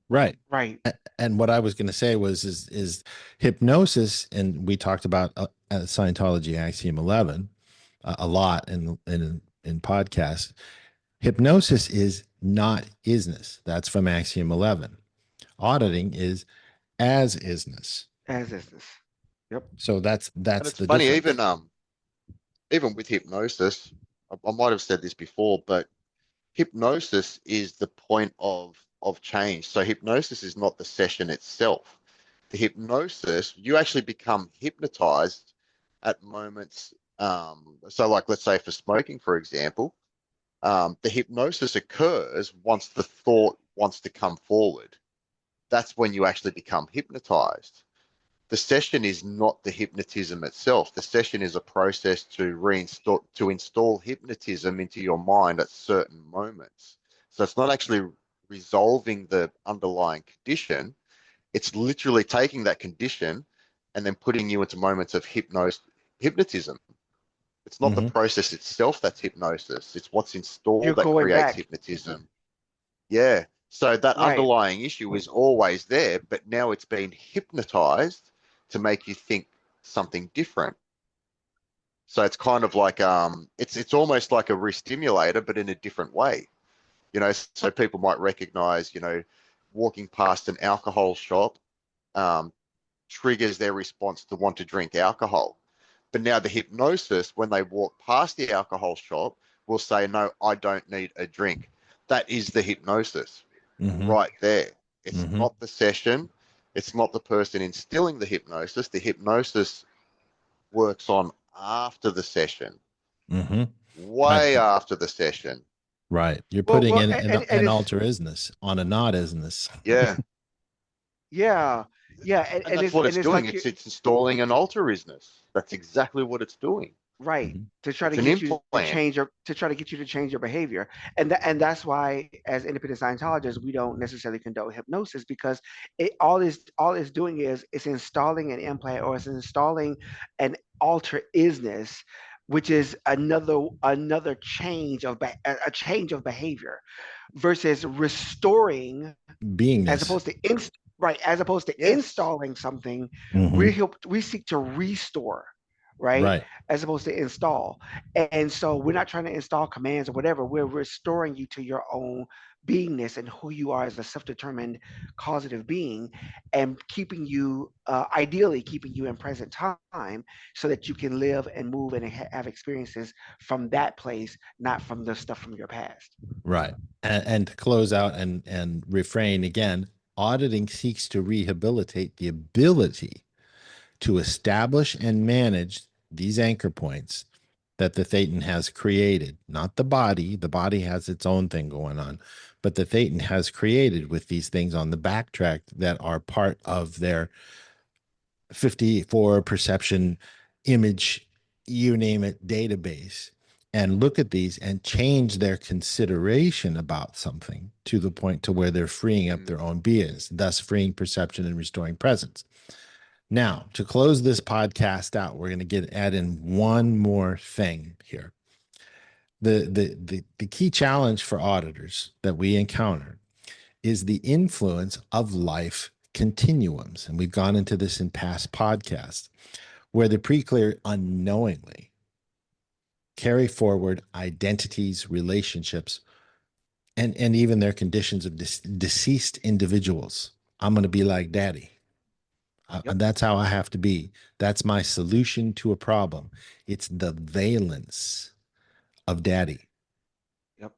Right. Right. And what I was going to say was is hypnosis, and we talked about Scientology Axiom 11 a lot in podcasts. Hypnosis is not isness. That's from Axiom 11. Auditing is as isness. As is this. Yep. So that's And that's it's the funny, difference. even with hypnosis, I might have said this before, but hypnosis is the point of change. So hypnosis is not the session itself. The hypnosis, you actually become hypnotized at moments. So, like, let's say for smoking, for example, the hypnosis occurs once the thought wants to come forward. That's when you actually become hypnotized. The session is not the hypnotism itself. The session is a process to install hypnotism into your mind at certain moments. So it's not actually resolving the underlying condition. It's literally taking that condition and then putting you into moments of hypnotism. It's not the Hmm. process itself that's hypnosis. It's what's You're installed that going creates back. hypnotism. Yeah. So that Right. underlying issue is always there, but now it's been hypnotized to make you think something different. So it's kind of like it's almost like a re-stimulator, but in a different way. So people might recognize, walking past an alcohol shop um, triggers their response to want to drink alcohol. But now the hypnosis, when they walk past the alcohol shop, will say, no, I don't need a drink. That is the hypnosis Hmm. right there. It's Hmm. not the session. It's not the person instilling the hypnosis. The hypnosis works on after the session, Hmm. Right. way after the session. Right. You're Well, putting well, in and an it's alter isness on a not isness. Yeah. yeah, yeah, And that's what and it's it's doing. like It's installing an alterisness. That's exactly what it's doing. right Mhm. to try to It's an get you to implant. get you to change your behavior, and that's why as independent Scientologists we don't necessarily condone hypnosis because all it's doing is it's installing an implant or it's installing an alter isness, which is another change of a change of behavior versus restoring as Beingness. opposed to right as opposed to Yes. installing something. Hmm. We seek to restore, right, Right. as opposed to install. And so we're not trying to install commands or whatever, we're restoring you to your own beingness and who you are as a self-determined causative being, and keeping you ideally keeping you in present time so that you can live and move and have experiences from that place, not from the stuff from your past. Right. And to close out and refrain again, auditing seeks to rehabilitate the ability to establish and manage these anchor points that the Thetan has created, not the body. The body has its own thing going on, but the Thetan has created with these things on the backtrack that are part of their 54 perception image, you name it, database, and look at these and change their consideration about something to the point to where they're freeing up Mm. their own beings, thus freeing perception and restoring presence. Now, to close this podcast out, we're going to add in one more thing here. The key challenge for auditors that we encounter is the influence of life continuums. And we've gone into this in past podcasts where the pre-clear unknowingly carry forward identities, relationships, and even their conditions of deceased individuals. I'm going to be like daddy. Yep. And that's how I have to be. That's my solution to a problem. It's the valence of daddy. Yep.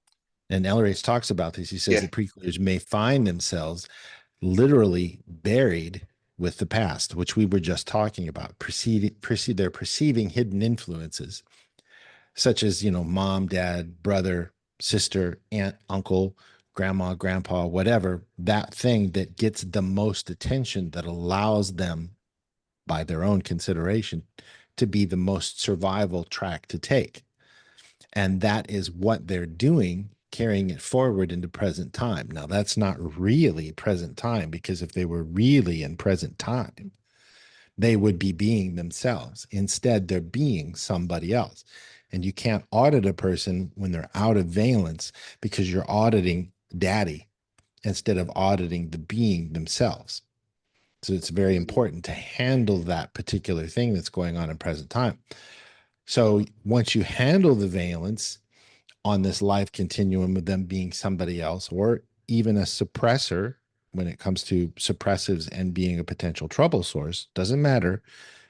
And Elrace talks about this. He says Yeah. that pre-clears may find themselves literally buried with the past, which we were just talking about. They're perceiving hidden influences, such as, mom, dad, brother, sister, aunt, uncle, grandma, grandpa, whatever, that thing that gets the most attention that allows them, by their own consideration, to be the most survival track to take. And that is what they're doing, carrying it forward into present time. Now, that's not really present time, because if they were really in present time, they would be being themselves. Instead, they're being somebody else. And you can't audit a person when they're out of valence, because you're auditing daddy instead of auditing the being themselves. So it's very important to handle that particular thing that's going on in present time. So once you handle the valence on this life continuum of them being somebody else, or even a suppressor, when it comes to suppressives and being a potential trouble source, doesn't matter.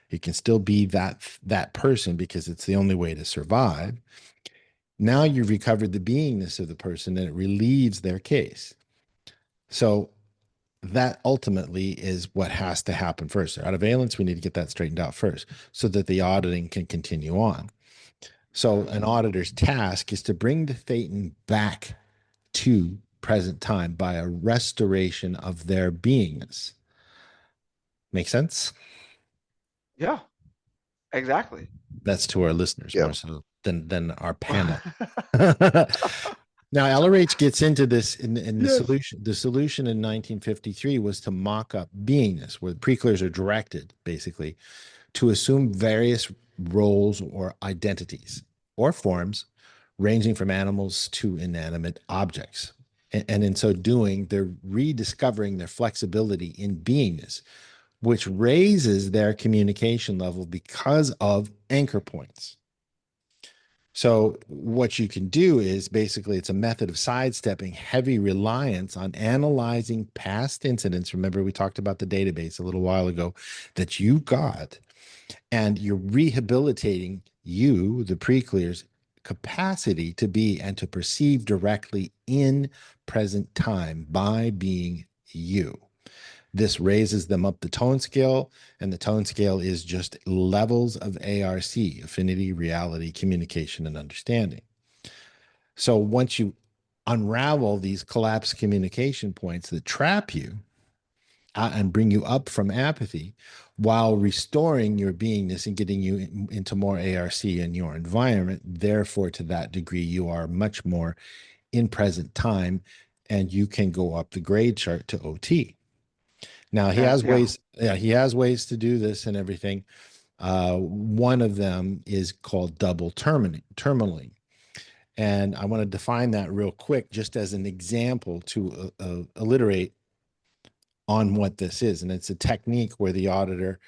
It can still be that person, because it's the only way to survive. Now you've recovered the beingness of the person, and it relieves their case. So that ultimately is what has to happen first. Out of valence, we need to get that straightened out first, so that the auditing can continue on. So an auditor's task is to bring the Thetan back to present time by a restoration of their beingness. Make sense? Yeah, exactly. That's to our listeners Yeah. more so than our panel. Now, LRH gets into this in the Yes. solution. The solution in 1953 was to mock up beingness, where the preclears are directed, basically, to assume various roles or identities or forms, ranging from animals to inanimate objects. And in so doing, they're rediscovering their flexibility in beingness, which raises their communication level because of anchor points. So what you can do is, basically, it's a method of sidestepping heavy reliance on analyzing past incidents. Remember, we talked about the database a little while ago that you got, and you're rehabilitating you, the pre-clear's capacity to be and to perceive directly in present time by being you. This raises them up the tone scale, and the tone scale is just levels of ARC, affinity, reality, communication, and understanding. So once you unravel these collapsed communication points that trap you and bring you up from apathy, while restoring your beingness and getting you into more ARC in your environment, therefore, to that degree, you are much more in present time, and you can go up the grade chart to OT. Now he has Yeah. ways. Yeah, he has ways to do this and everything. One of them is called double terminaling, and I want to define that real quick, just as an example to alliterate on what this is. And it's a technique where the auditor,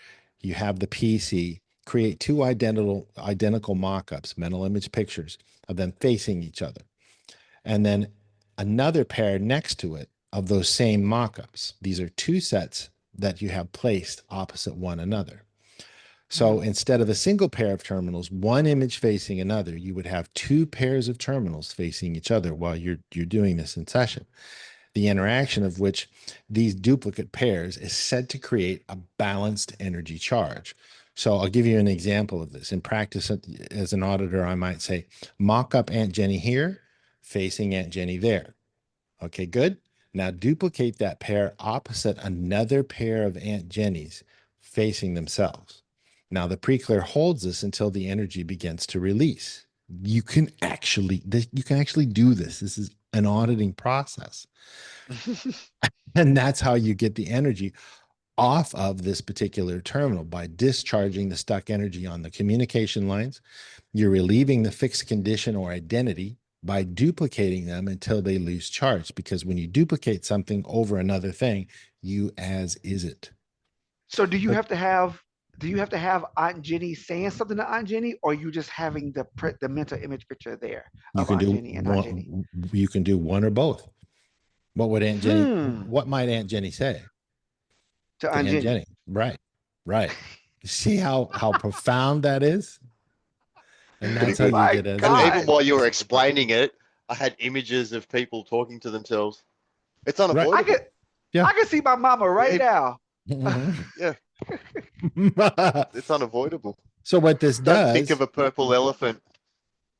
you have the PC create two identical mock-ups, mental image pictures of them facing each other, and then another pair next to it of those same mock-ups. These are two sets that you have placed opposite one another. So instead of a single pair of terminals, one image facing another, you would have two pairs of terminals facing each other while you're doing this in session. The interaction of which these duplicate pairs is said to create a balanced energy charge. So I'll give you an example of this. In practice, as an auditor, I might say, mock up Aunt Jenny here, facing Aunt Jenny there. Okay, good. Now duplicate that pair opposite another pair of Aunt Jenny's facing themselves. Now the pre-clear holds this until the energy begins to release. You can actually do this. This is an auditing process. And that's how you get the energy off of this particular terminal, by discharging the stuck energy on the communication lines. You're relieving the fixed condition or identity by duplicating them until they lose charge. Because when you duplicate something over another thing, you as is it. So do you But have to have Aunt Jenny saying something to Aunt Jenny, or you just having the mental image picture there you of can Aunt do Jenny and Aunt Jenny? one. You can do one or both. What would Aunt Jenny? Hmm. What might Aunt Jenny say To to Aunt Aunt Jenny. Jenny? Right, right. See how profound that is, and Pretty that's how good. you My get as And is. even God. while you were explaining it, I had images of people talking to themselves. It's Right. I could unavoidable. Yeah. I can see my mama right Yeah, now. Mhm. Yeah, it's unavoidable. So what this Don't think does, of a purple elephant.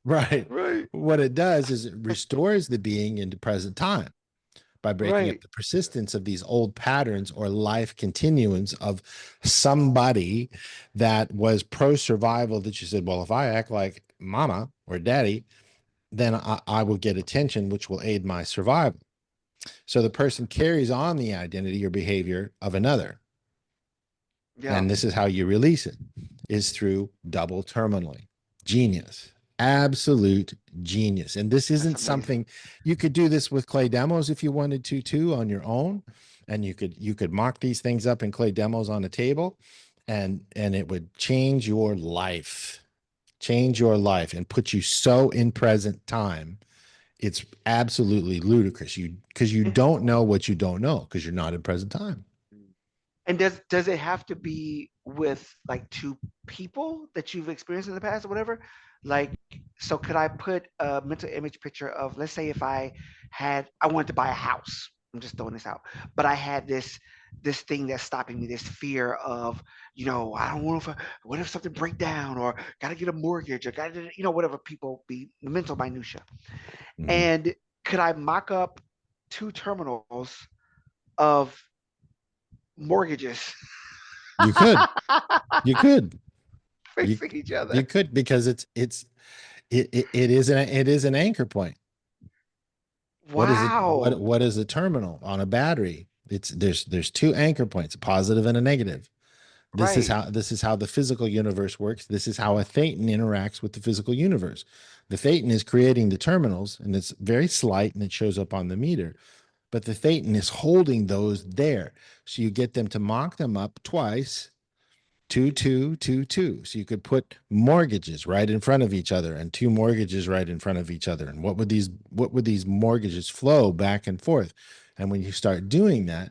right? Right, What it does is it restores the being into present time by breaking up right. the persistence of these old patterns or life continuums of somebody that was pro survival that you said, well, if I act like mama or daddy, then I will get attention, which will aid my survival. So the person carries on the identity or behavior of another. Yeah, And this is how you release it, is through double terminaling. Genius. Absolute genius. And this that's isn't amazing. something you could do this with clay demos if you wanted to too on your own. And you could mock these things up in clay demos on a table, and it would change your life. Change your life and put you so in present time. It's absolutely ludicrous. You because you And, don't know what you don't know because you're not in present time. and does it have to be with like two people that you've experienced in the past or whatever? Like, so could I put a mental image picture of, let's say if I wanted to buy a house. I'm just throwing this out, but I had this thing that's stopping me, this fear of, I don't want to, what if something break down, or got to get a mortgage, or got to, whatever people be mental minutia. Mhm. And could I mock up two terminals of mortgages You could, you could, you facing each other? you could because it is an anchor point. What is it? What Wow. what is a terminal on a battery? There's two anchor points, a positive and a negative. Right. This is how the physical universe works. This is how a thetan interacts with the physical universe. The thetan is creating the terminals, and it's very slight, and it shows up on the meter. But the thetan is holding those there, so you get them to mock them up twice, 2 2 2 2. So you could put mortgages right in front of each other and two mortgages right in front of each other. And what would these mortgages flow back and forth? And when you start doing that,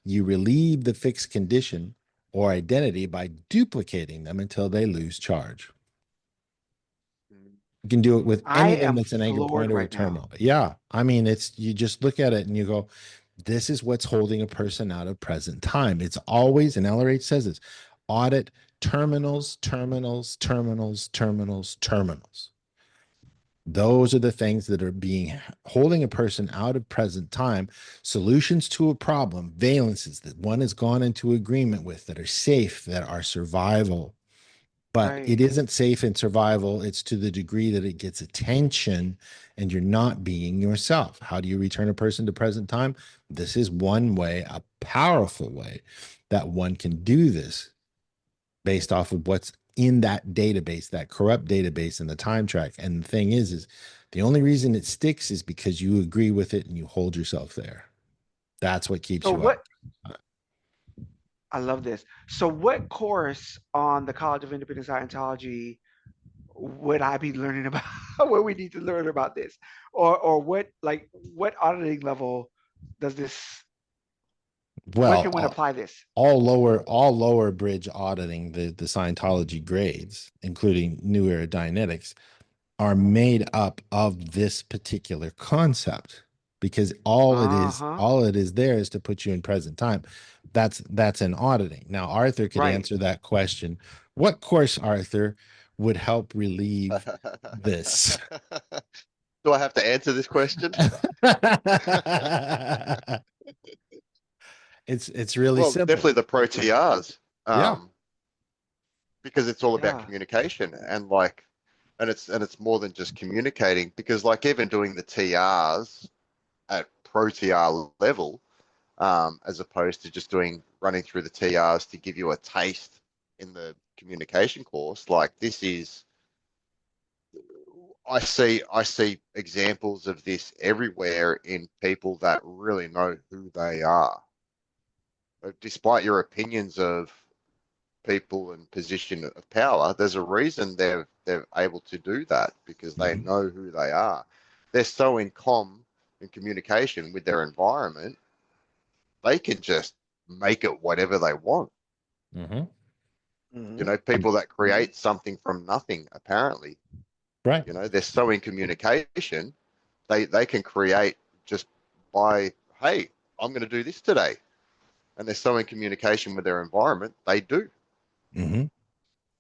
you relieve the fixed condition or identity by duplicating them until they lose charge. You can do it with I anything am that's an anchor floored point or a right now. terminal. But yeah, I mean, it's you just look at it and you go, this is what's holding a person out of present time. It's always, and LRH says this, audit terminals, terminals, terminals, terminals, terminals. Those are the things that are being holding a person out of present time. Solutions to a problem, valences that one has gone into agreement with that are safe, that are survival. But it Right. isn't safe in survival. It's to the degree that it gets attention and you're not being yourself. How do you return a person to present time? This is one way, a powerful way that one can do this based off of what's in that database, that corrupt database in the time track. And the thing is the only reason it sticks is because you agree with it and you hold yourself there. That's what keeps So you out. what I love this. So what course on the College of Independent Scientology would I be learning about? What we need to learn about this? Or what auditing level does this, where Well, can one apply this? all lower bridge auditing the Scientology grades, including New Era Dianetics, are made up of this particular concept because all it is Uh-huh. all it is there is to put you in present time. That's an auditing. Now Arthur could Right. answer that question. What course, Arthur, would help relieve this? Do I have to answer this question? It's really Well, simple. definitely the pro TRs, Yeah. um, because it's all about Yeah. communication and it's more than just communicating because like even doing the TRs at pro TR level, as opposed to just running through the TRs to give you a taste in the communication course, like this is I see examples of this everywhere in people that really know who they are. Despite your opinions of people in position of power, there's a reason they're able to do that because they Mhm. know who they are. They're so in communication with their environment, they can just make it whatever they want. Mhm. Hmm. People that create something from nothing, apparently, Right. they're so in communication, they can create just by, hey, I'm going to do this today. and they're so in communication with their environment, they do. Hmm.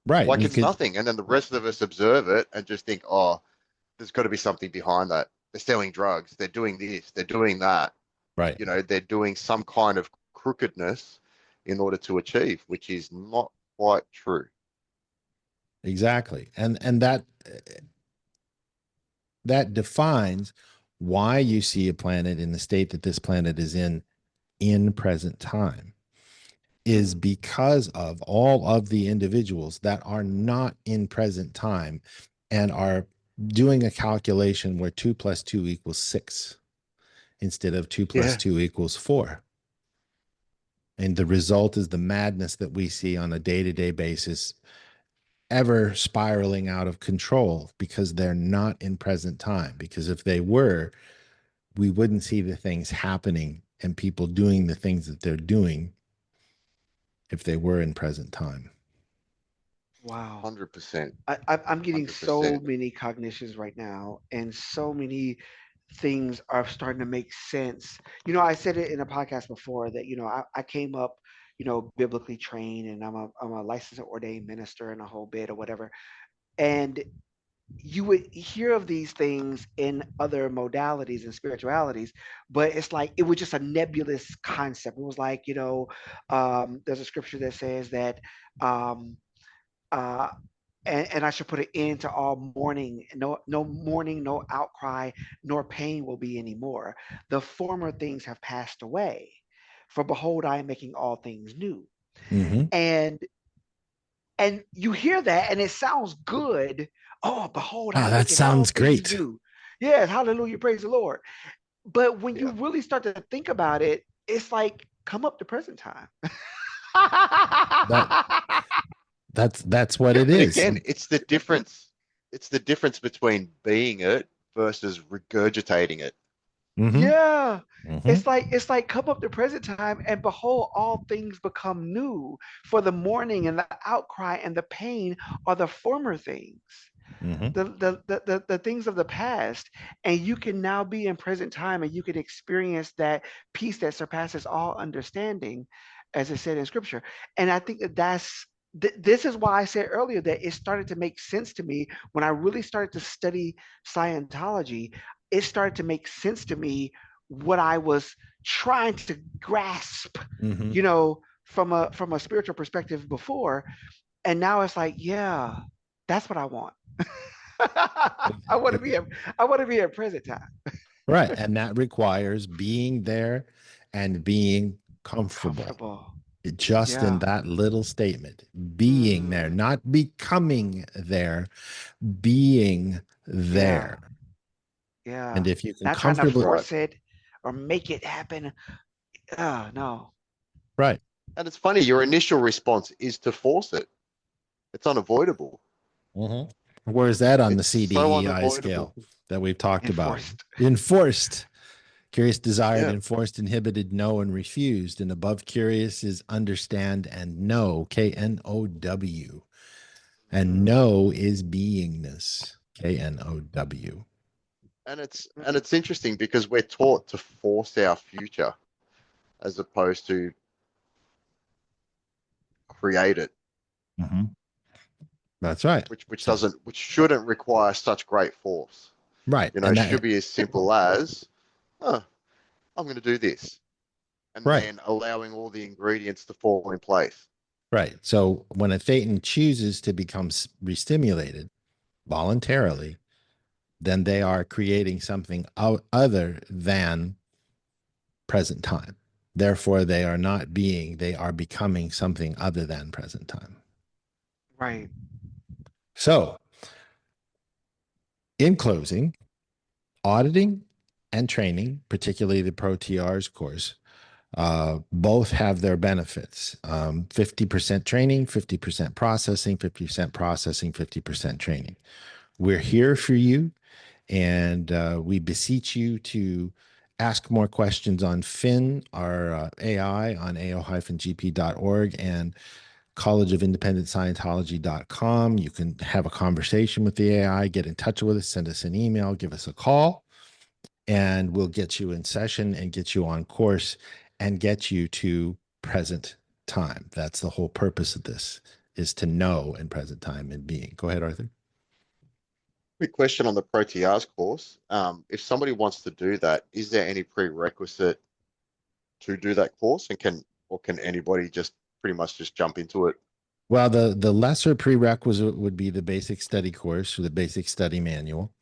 Right. Like You it's could, nothing. And then the rest of us observe it and just think, oh, there's got to be something behind that. They're selling drugs. They're doing this. They're doing that. right. They're doing some kind of crookedness in order to achieve, which is not quite true. Exactly. And that defines why you see a planet in the state that this planet is in present time, is Mm. because of all of the individuals that are not in present time and are doing a calculation where 2 plus 2 equals 6 instead of 2 plus Yeah. 2 equals 4. And the result is the madness that we see on a day-to-day basis, ever spiraling out of control because they're not in present time. Because if they were, we wouldn't see the things happening and people doing the things that they're doing if they were in present time. Wow. 100%. I'm getting so 100%. many cognitions right now, and so many things are starting to make sense. I said it in a podcast before that, I came up, biblically trained, and I'm a licensed ordained minister and a whole bit or whatever. And you would hear of these things in other modalities and spiritualities, but it's like it was just a nebulous concept. It was like, there's a scripture that says that um, uh, and I should put an end to all mourning. No mourning, no outcry, nor pain will be anymore. The former things have passed away. For behold, I am making all things new. Mm-hmm. And you hear that and it sounds good. Oh, behold, Oh, I'm that making all sounds things great. new. Yes, hallelujah, praise the Lord. But when you Yeah. really start to think about it, it's like come up to present time. That that's what it And is. again, it's the difference. It's the difference between being it versus regurgitating it. Mm-hmm. Yeah. Mm-hmm. It's like come up to present time and behold all things become new. For the mourning and the outcry and the pain are the former things. Mm-hmm. The things of the past, and you can now be in present time and you can experience that peace that surpasses all understanding, as it said in scripture. And I think this is why I said earlier that it started to make sense to me when I really started to study Scientology. It started to make sense to me what I was trying to grasp, Mm-hmm. from a spiritual perspective before. And now it's like, yeah, that's what I want. I want to be a I want to be a present time. Right. And that requires being there and being comfortable. Comfortable. Just in Yeah. that little statement, being there, Mm, not becoming there, being yeah. there. And Yeah. if you can Not trying to That's comfortably, right. force it or make it happen. No. right. And it's funny, your initial response is to force it. It's unavoidable. Mhm. Where's that on the It's so CDEI unavoidable. scale that we've talked about? Enforced. Enforced, curious, desired, Yeah. enforced, inhibited, no, and refused. And above curious is understand and know, KNOW. And Mm, know is beingness, KNOW. And it's interesting because we're taught to force our future as opposed to create it, Mhm. That's right. which So, doesn't which shouldn't require such great force. right. It And should that, be as simple as, oh, I'm going to do this, and right. then allowing all the ingredients to fall in place. Right. So when a Thetan chooses to become restimulated voluntarily, then they are creating something other than present time. Therefore, they are not being, they are becoming something other than present time. right. So, in closing, auditing and training, particularly the Pro TR's course, both have their benefits. 50% training, 50% processing, 50% processing, 50% training. We're here for you, and we beseech you to ask more questions on Finn, our AI, on ao-gp.org and College of Independent Scientology.com. You can have a conversation with the AI, get in touch with us, send us an email, give us a call, and we'll get you in session and get you on course and get you to present time. That's the whole purpose of this, is to know in present time and being. Go ahead, Arthur. Quick question on the ProTRs course. If somebody wants to do that, is there any prerequisite to do that course, and can anybody just pretty much just jump into it? Well, the lesser prerequisite would be the basic study course or the basic study manual,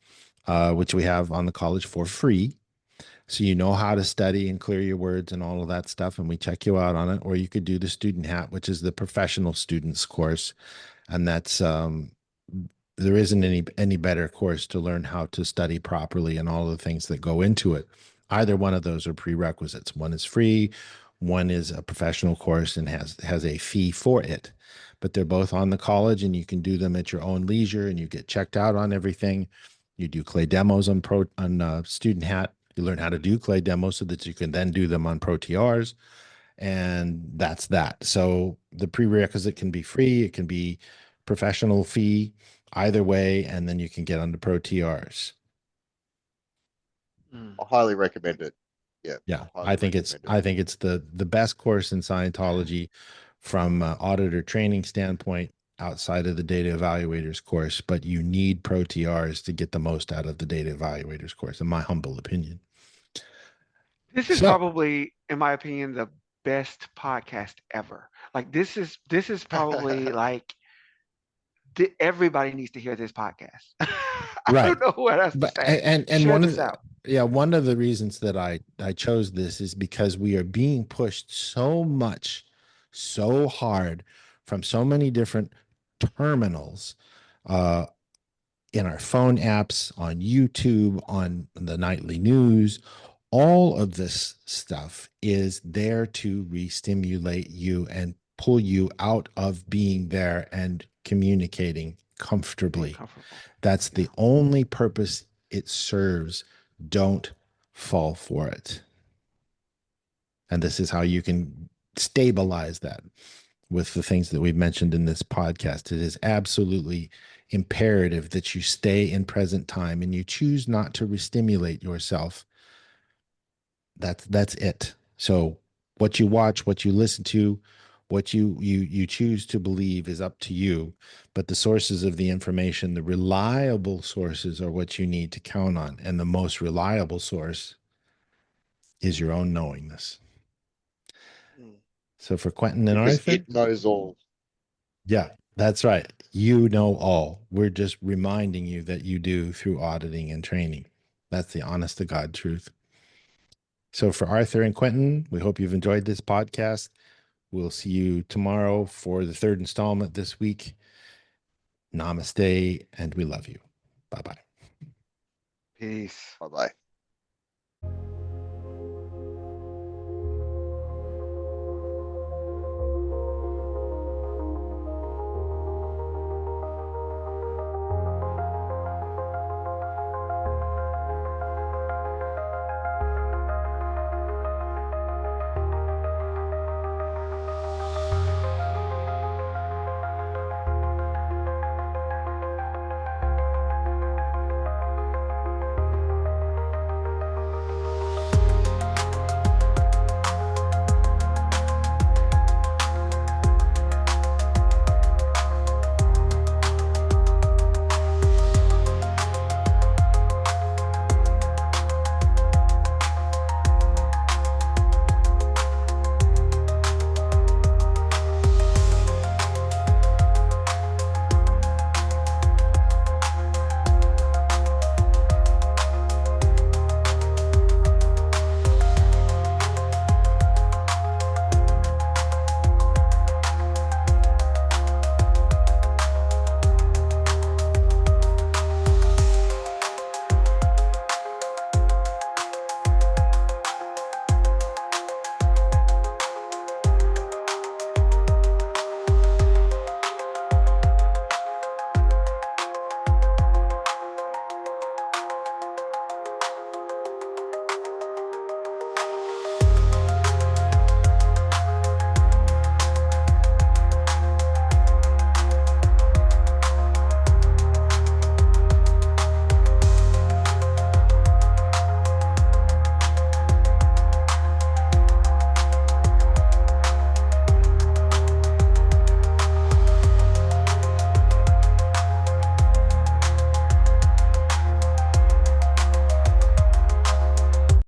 which we have on the college for free. So you know how to study and clear your words and all of that stuff, and we check you out on it. Or you could do the student hat, which is the professional students course, and that's there isn't any better course to learn how to study properly and all the things that go into it. Either one of those are prerequisites. One is free, one is a professional course and has a fee for it. But they're both on the college, and you can do them at your own leisure, and you get checked out on everything. You do clay demos on Student Hat. You learn how to do clay demos so that you can then do them on ProTRs, and that's that. So the prerequisite can be free, it can be professional fee, either way, and then you can get onto ProTRs. Mm. I highly recommend it. Yeah, Yeah, I highly recommend it. I think it's the best course in Scientology from auditor training standpoint outside of the data evaluators course, but you need ProTRs to get the most out of the data evaluators course, in my humble opinion. This is So, probably, in my opinion, the best podcast ever. Like this is probably like everybody needs to hear this podcast. I right. don't know what else to But say. and Share one of this the out. yeah, one of the reasons that I chose this is because we are being pushed so much, so hard from so many different terminals, uh, in our phone apps, on YouTube, on the nightly news. All of this stuff is there to re-stimulate you and pull you out of being there and communicating Being comfortably. comfortable. That's Yeah. the only purpose it serves. Don't fall for it. And this is how you can stabilize that with the things that we've mentioned in this podcast. It is absolutely imperative that you stay in present time and you choose not to restimulate yourself. That's it. So what you watch, what you listen to, what you choose to believe is up to you. But the sources of the information, the reliable sources, are what you need to count on. And the most reliable source is your own knowingness. Mm. So for Quentin and Because Arthur, it knows all. yeah, that's right. You know all. We're just reminding you that you do through auditing and training. That's the honest to God truth. So for Arthur and Quentin, we hope you've enjoyed this podcast. We'll see you tomorrow for the third installment this week. Namaste, and we love you. Bye bye. Peace. Bye bye.